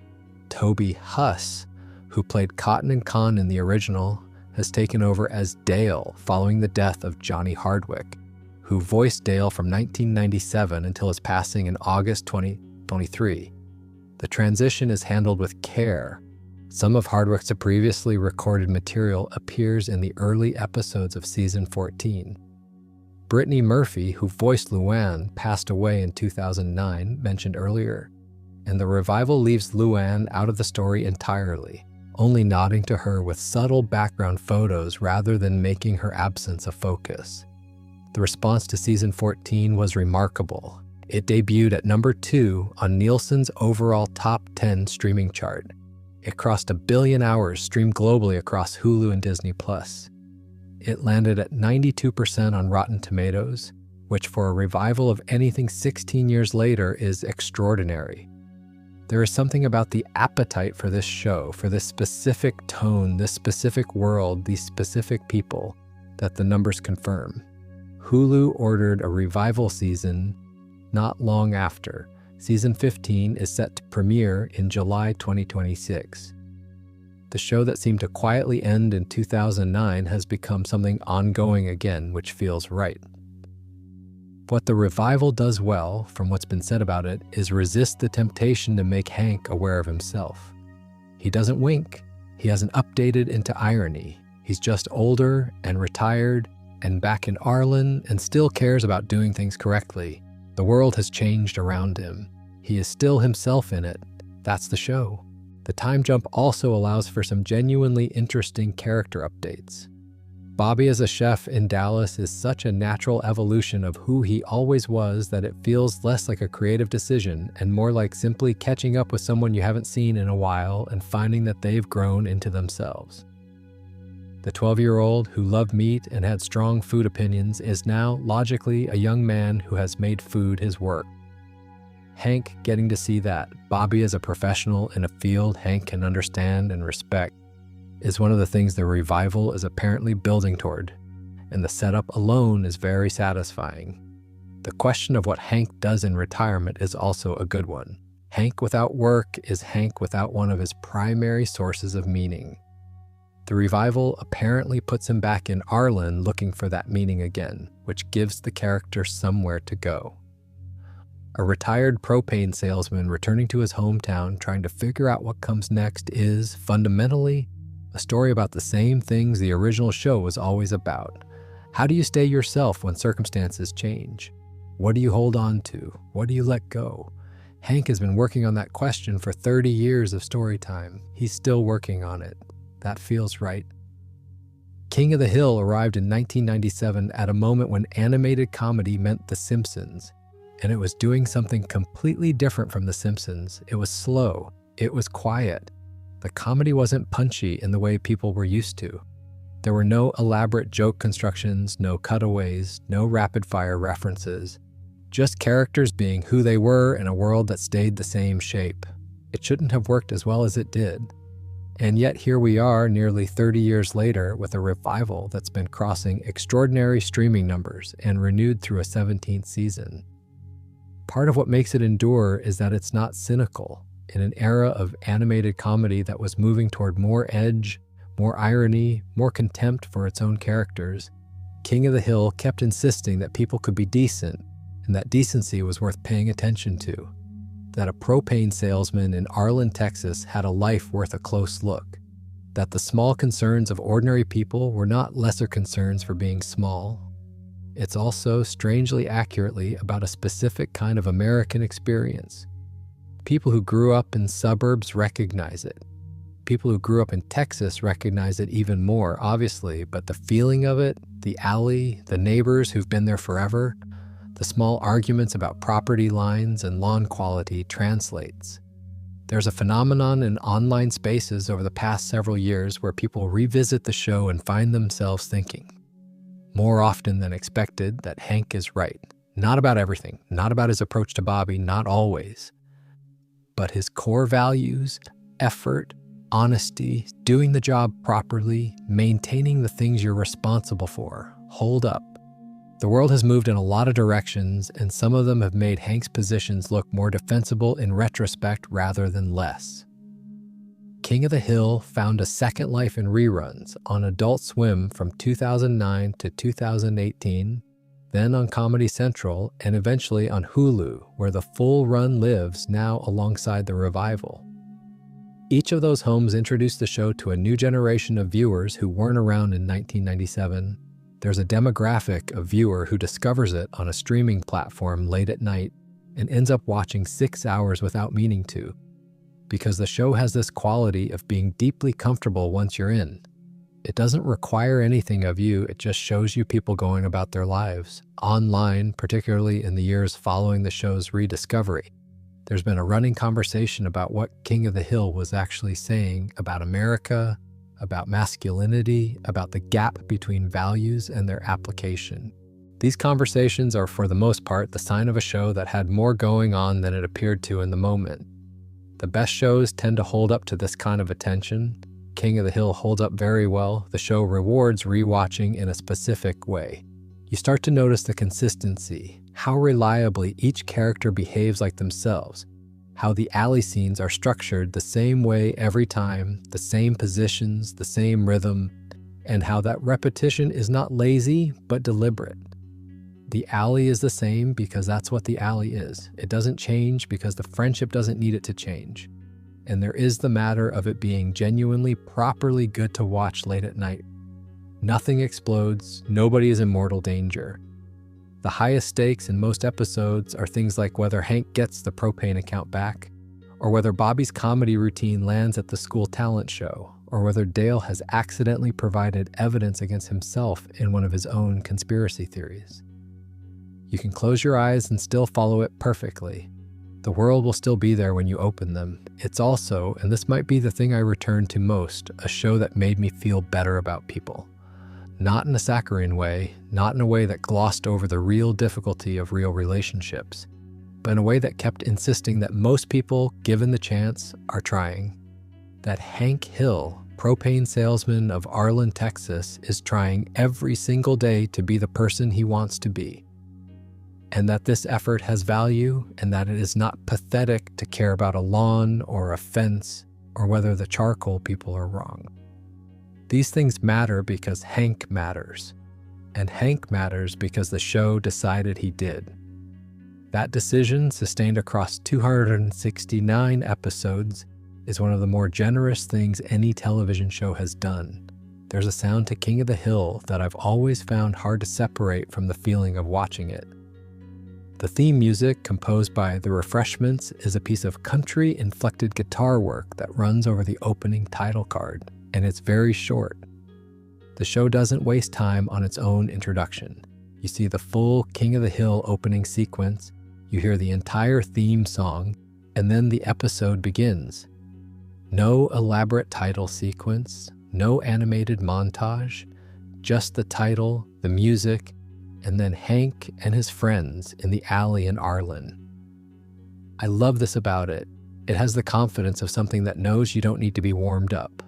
Toby Huss, who played Cotton and Con in the original, has taken over as Dale following the death of Johnny Hardwick, who voiced Dale from 1997 until his passing in August 2023. The transition is handled with care. Some of Hardwick's previously recorded material appears in the early episodes of season 14. Brittany Murphy, who voiced Luann, passed away in 2009, mentioned earlier, and the revival leaves Luann out of the story entirely. only nodding to her with subtle background photos rather than making her absence a focus. The response to season 14 was remarkable. It debuted at number 2 on Nielsen's overall top 10 streaming chart. It crossed 1 billion hours streamed globally across Hulu and Disney+. It landed at 92% on Rotten Tomatoes, which for a revival of anything 16 years later is extraordinary. There is something about the appetite for this show, for this specific tone, this specific world, these specific people, that the numbers confirm. Hulu ordered a revival season not long after. Season 15 is set to premiere in July 2026. The show that seemed to quietly end in 2009 has become something ongoing again, which feels right. What the revival does well, from what's been said about it, is resist the temptation to make Hank aware of himself. He doesn't wink. He hasn't updated into irony. He's just older and retired and back in Arlen and still cares about doing things correctly. The world has changed around him. He is still himself in it. That's the show. The time jump also allows for some genuinely interesting character updates. Bobby as a chef in Dallas is such a natural evolution of who he always was that it feels less like a creative decision and more like simply catching up with someone you haven't seen in a while and finding that they've grown into themselves. The 12-year-old who loved meat and had strong food opinions is now, logically, a young man who has made food his work. Hank getting to see that Bobby is a professional in a field Hank can understand and respect is one of the things the revival is apparently building toward, and the setup alone is very satisfying. The question of what Hank does in retirement is also a good one. Hank without work is Hank without one of his primary sources of meaning. The revival apparently puts him back in Arlen looking for that meaning again, which gives the character somewhere to go. A retired propane salesman returning to his hometown trying to figure out what comes next is, fundamentally, a story about the same things the original show was always about. How do you stay yourself when circumstances change? What do you hold on to? What do you let go? Hank has been working on that question for 30 years of story time. He's still working on it. That feels right. King of the Hill arrived in 1997 at a moment when animated comedy meant The Simpsons, and it was doing something completely different from The Simpsons. It was slow. It was quiet. The comedy wasn't punchy in the way people were used to. There were no elaborate joke constructions, no cutaways, no rapid-fire references. Just characters being who they were in a world that stayed the same shape. It shouldn't have worked as well as it did. And yet here we are nearly 30 years later with a revival that's been crossing extraordinary streaming numbers and renewed through a 17th season. Part of what makes it endure is that it's not cynical. In an era of animated comedy that was moving toward more edge, more irony, more contempt for its own characters, King of the Hill kept insisting that people could be decent and that decency was worth paying attention to. That a propane salesman in Arlen, Texas had a life worth a close look. That the small concerns of ordinary people were not lesser concerns for being small. It's also strangely accurately about a specific kind of American experience. People who grew up in suburbs recognize it. People who grew up in Texas recognize it even more, obviously, but the feeling of it, the alley, the neighbors who've been there forever, the small arguments about property lines and lawn quality translates. There's a phenomenon in online spaces over the past several years where people revisit the show and find themselves thinking, more often than expected, that Hank is right. Not about everything, not about his approach to Bobby, not always. But his core values, effort, honesty, doing the job properly, maintaining the things you're responsible for, hold up. The world has moved in a lot of directions, and some of them have made Hank's positions look more defensible in retrospect rather than less. King of the Hill found a second life in reruns on Adult Swim from 2009 to 2018, then on Comedy Central, and eventually on Hulu, where the full run lives now alongside the revival. Each of those homes introduced the show to a new generation of viewers who weren't around in 1997. There's a demographic of viewer who discovers it on a streaming platform late at night and ends up watching 6 hours without meaning to. because the show has this quality of being deeply comfortable once you're in. It doesn't require anything of you, it just shows you people going about their lives. Online, particularly in the years following the show's rediscovery, there's been a running conversation about what King of the Hill was actually saying about America, about masculinity, about the gap between values and their application. These conversations are, for the most part, the sign of a show that had more going on than it appeared to in the moment. The best shows tend to hold up to this kind of attention. King of the Hill holds up very well. The show rewards rewatching in a specific way. You start to notice the consistency, how reliably each character behaves like themselves, how the alley scenes are structured the same way every time, the same positions, the same rhythm, and how that repetition is not lazy but deliberate. The alley is the same because that's what the alley is. It doesn't change because the friendship doesn't need it to change. And there is the matter of it being genuinely, properly good to watch late at night. Nothing explodes, nobody is in mortal danger. The highest stakes in most episodes are things like whether Hank gets the propane account back, or whether Bobby's comedy routine lands at the school talent show, or whether Dale has accidentally provided evidence against himself in one of his own conspiracy theories. You can close your eyes and still follow it perfectly. The world will still be there when you open them. It's also, and this might be the thing I return to most, a show that made me feel better about people. Not in a saccharine way, not in a way that glossed over the real difficulty of real relationships, but in a way that kept insisting that most people, given the chance, are trying. That Hank Hill, propane salesman of Arlen, Texas, is trying every single day to be the person he wants to be. And that this effort has value, and that it is not pathetic to care about a lawn or a fence or whether the charcoal people are wrong. These things matter because Hank matters, and Hank matters because the show decided he did. That decision, sustained across 269 episodes, is one of the more generous things any television show has done. There's a sound to King of the Hill that I've always found hard to separate from the feeling of watching it. The theme music, composed by The Refreshments, is a piece of country-inflected guitar work that runs over the opening title card, and it's very short. The show doesn't waste time on its own introduction. You see the full King of the Hill opening sequence, you hear the entire theme song, and then the episode begins. No elaborate title sequence, no animated montage, just the title, the music, and then Hank and his friends in the alley in Arlen. I love this about it. It has the confidence of something that knows you don't need to be warmed up.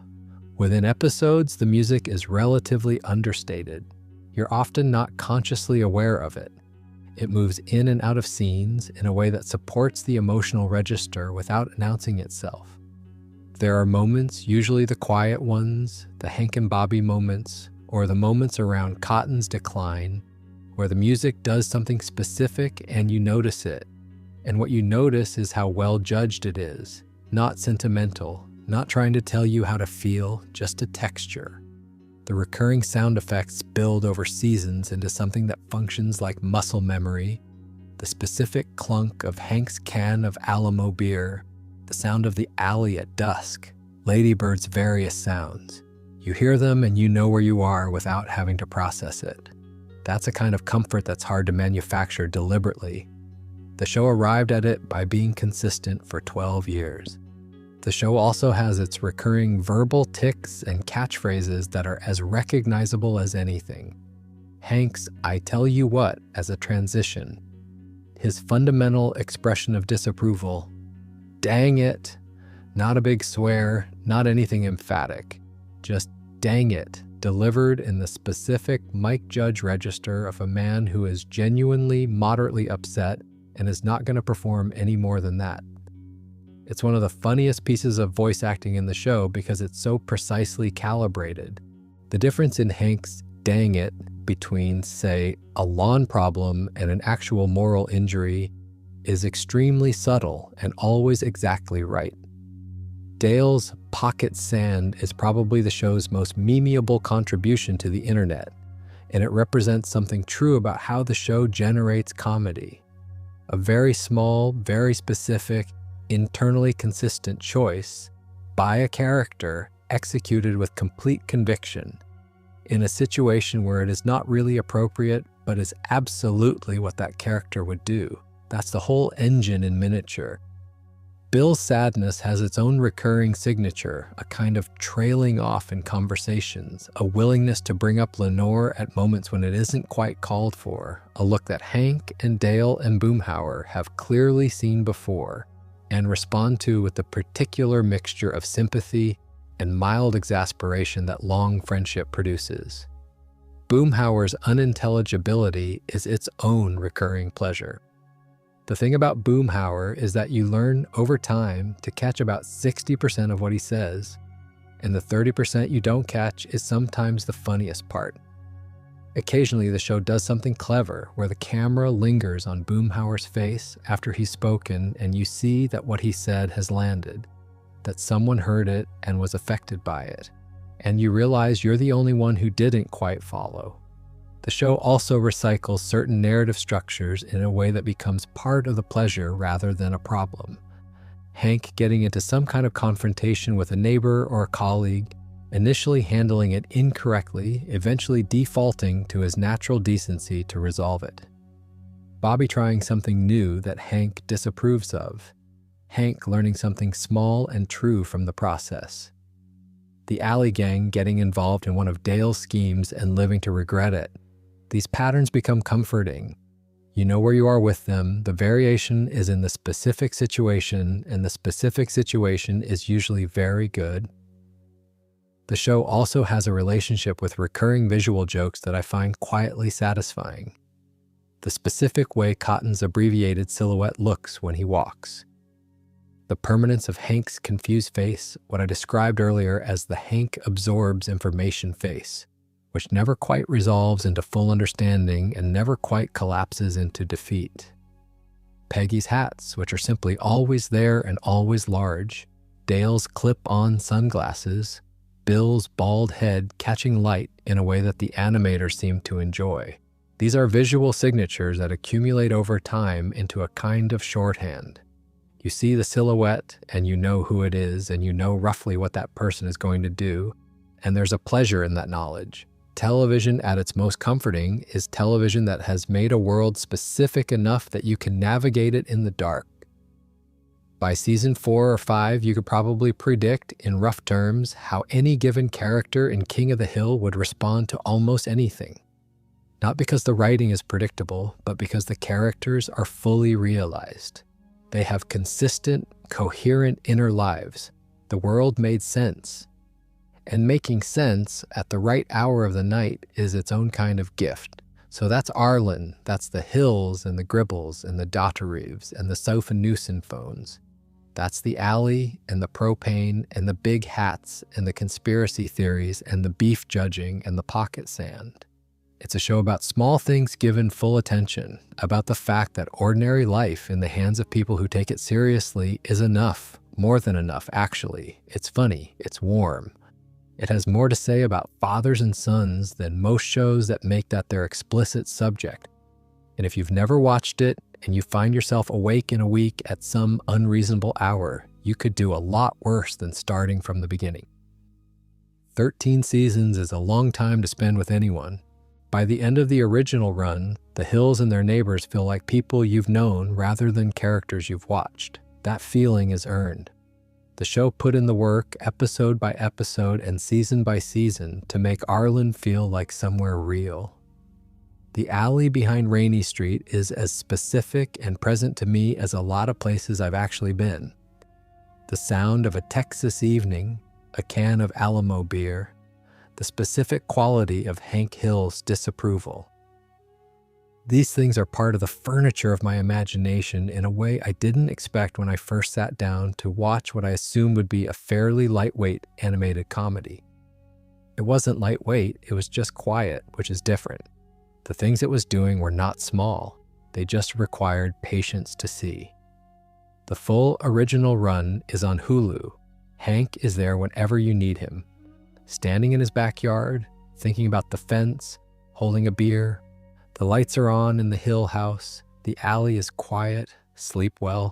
Within episodes, the music is relatively understated. You're often not consciously aware of it. It moves in and out of scenes in a way that supports the emotional register without announcing itself. There are moments, usually the quiet ones, the Hank and Bobby moments, or the moments around Cotton's decline, where the music does something specific and you notice it. And what you notice is how well judged it is, not sentimental, not trying to tell you how to feel, just a texture. The recurring sound effects build over seasons into something that functions like muscle memory. The specific clunk of Hank's can of Alamo beer, the sound of the alley at dusk, Lady Bird's various sounds. You hear them and you know where you are without having to process it. That's a kind of comfort that's hard to manufacture deliberately. The show arrived at it by being consistent for 12 years. The show also has its recurring verbal tics and catchphrases that are as recognizable as anything. Hank's "I tell you what" as a transition. His fundamental expression of disapproval. Dang it. Not a big swear, not anything emphatic. Just dang it. Delivered in the specific Mike Judge register of a man who is genuinely moderately upset and is not going to perform any more than that. It's one of the funniest pieces of voice acting in the show because it's so precisely calibrated. The difference in Hank's dang it between, say, a lawn problem and an actual moral injury is extremely subtle and always exactly right. Dale's pocket sand is probably the show's most memeable contribution to the internet, and it represents something true about how the show generates comedy. A very small, very specific, internally consistent choice by a character executed with complete conviction in a situation where it is not really appropriate, but is absolutely what that character would do. That's the whole engine in miniature. Bill's sadness has its own recurring signature, a kind of trailing off in conversations, a willingness to bring up Lenore at moments when it isn't quite called for, a look that Hank and Dale and Boomhauer have clearly seen before and respond to with the particular mixture of sympathy and mild exasperation that long friendship produces. Boomhauer's unintelligibility is its own recurring pleasure. The thing about Boomhauer is that you learn over time to catch about 60% of what he says, and the 30% you don't catch is sometimes the funniest part. Occasionally, the show does something clever where the camera lingers on Boomhauer's face after he's spoken, and you see that what he said has landed, that someone heard it and was affected by it, and you realize you're the only one who didn't quite follow. The show also recycles certain narrative structures in a way that becomes part of the pleasure rather than a problem. Hank getting into some kind of confrontation with a neighbor or a colleague, initially handling it incorrectly, eventually defaulting to his natural decency to resolve it. Bobby trying something new that Hank disapproves of. Hank learning something small and true from the process. The alley gang getting involved in one of Dale's schemes and living to regret it. These patterns become comforting. You know where you are with them. The variation is in the specific situation, and the specific situation is usually very good. The show also has a relationship with recurring visual jokes that I find quietly satisfying. The specific way Cotton's abbreviated silhouette looks when he walks. The permanence of Hank's confused face, what I described earlier as the Hank absorbs information face, which never quite resolves into full understanding and never quite collapses into defeat. Peggy's hats, which are simply always there and always large. Dale's clip-on sunglasses. Bill's bald head catching light in a way that the animators seem to enjoy. These are visual signatures that accumulate over time into a kind of shorthand. You see the silhouette and you know who it is and you know roughly what that person is going to do, and there's a pleasure in that knowledge. Television at its most comforting is television that has made a world specific enough that you can navigate it in the dark. By season 4 or 5, you could probably predict, in rough terms, how any given character in King of the Hill would respond to almost anything. Not because the writing is predictable, but because the characters are fully realized. They have consistent, coherent inner lives. The world made sense. And making sense at the right hour of the night is its own kind of gift. So that's Arlen, that's the Hills and the Gribbles and the Dottereeves and the Sophanewson phones. That's the alley and the propane and the big hats and the conspiracy theories and the beef judging and the pocket sand. It's a show about small things given full attention, about the fact that ordinary life in the hands of people who take it seriously is enough, more than enough actually. It's funny, it's warm. It has more to say about fathers and sons than most shows that make that their explicit subject. And if you've never watched it and you find yourself awake in a week at some unreasonable hour, you could do a lot worse than starting from the beginning. 13 seasons is a long time to spend with anyone. By the end of the original run, the Hills and their neighbors feel like people you've known rather than characters you've watched. That feeling is earned. The show put in the work episode by episode and season by season to make Arlen feel like somewhere real. The alley behind Rainy Street is as specific and present to me as a lot of places I've actually been. The sound of a Texas evening, a can of Alamo beer, the specific quality of Hank Hill's disapproval. These things are part of the furniture of my imagination in a way I didn't expect when I first sat down to watch what I assumed would be a fairly lightweight animated comedy. It wasn't lightweight, it was just quiet, which is different. The things it was doing were not small, they just required patience to see. The full original run is on Hulu. Hank is there whenever you need him. Standing in his backyard, thinking about the fence, holding a beer. The lights are on in the Hill house. The alley is quiet. Sleep well.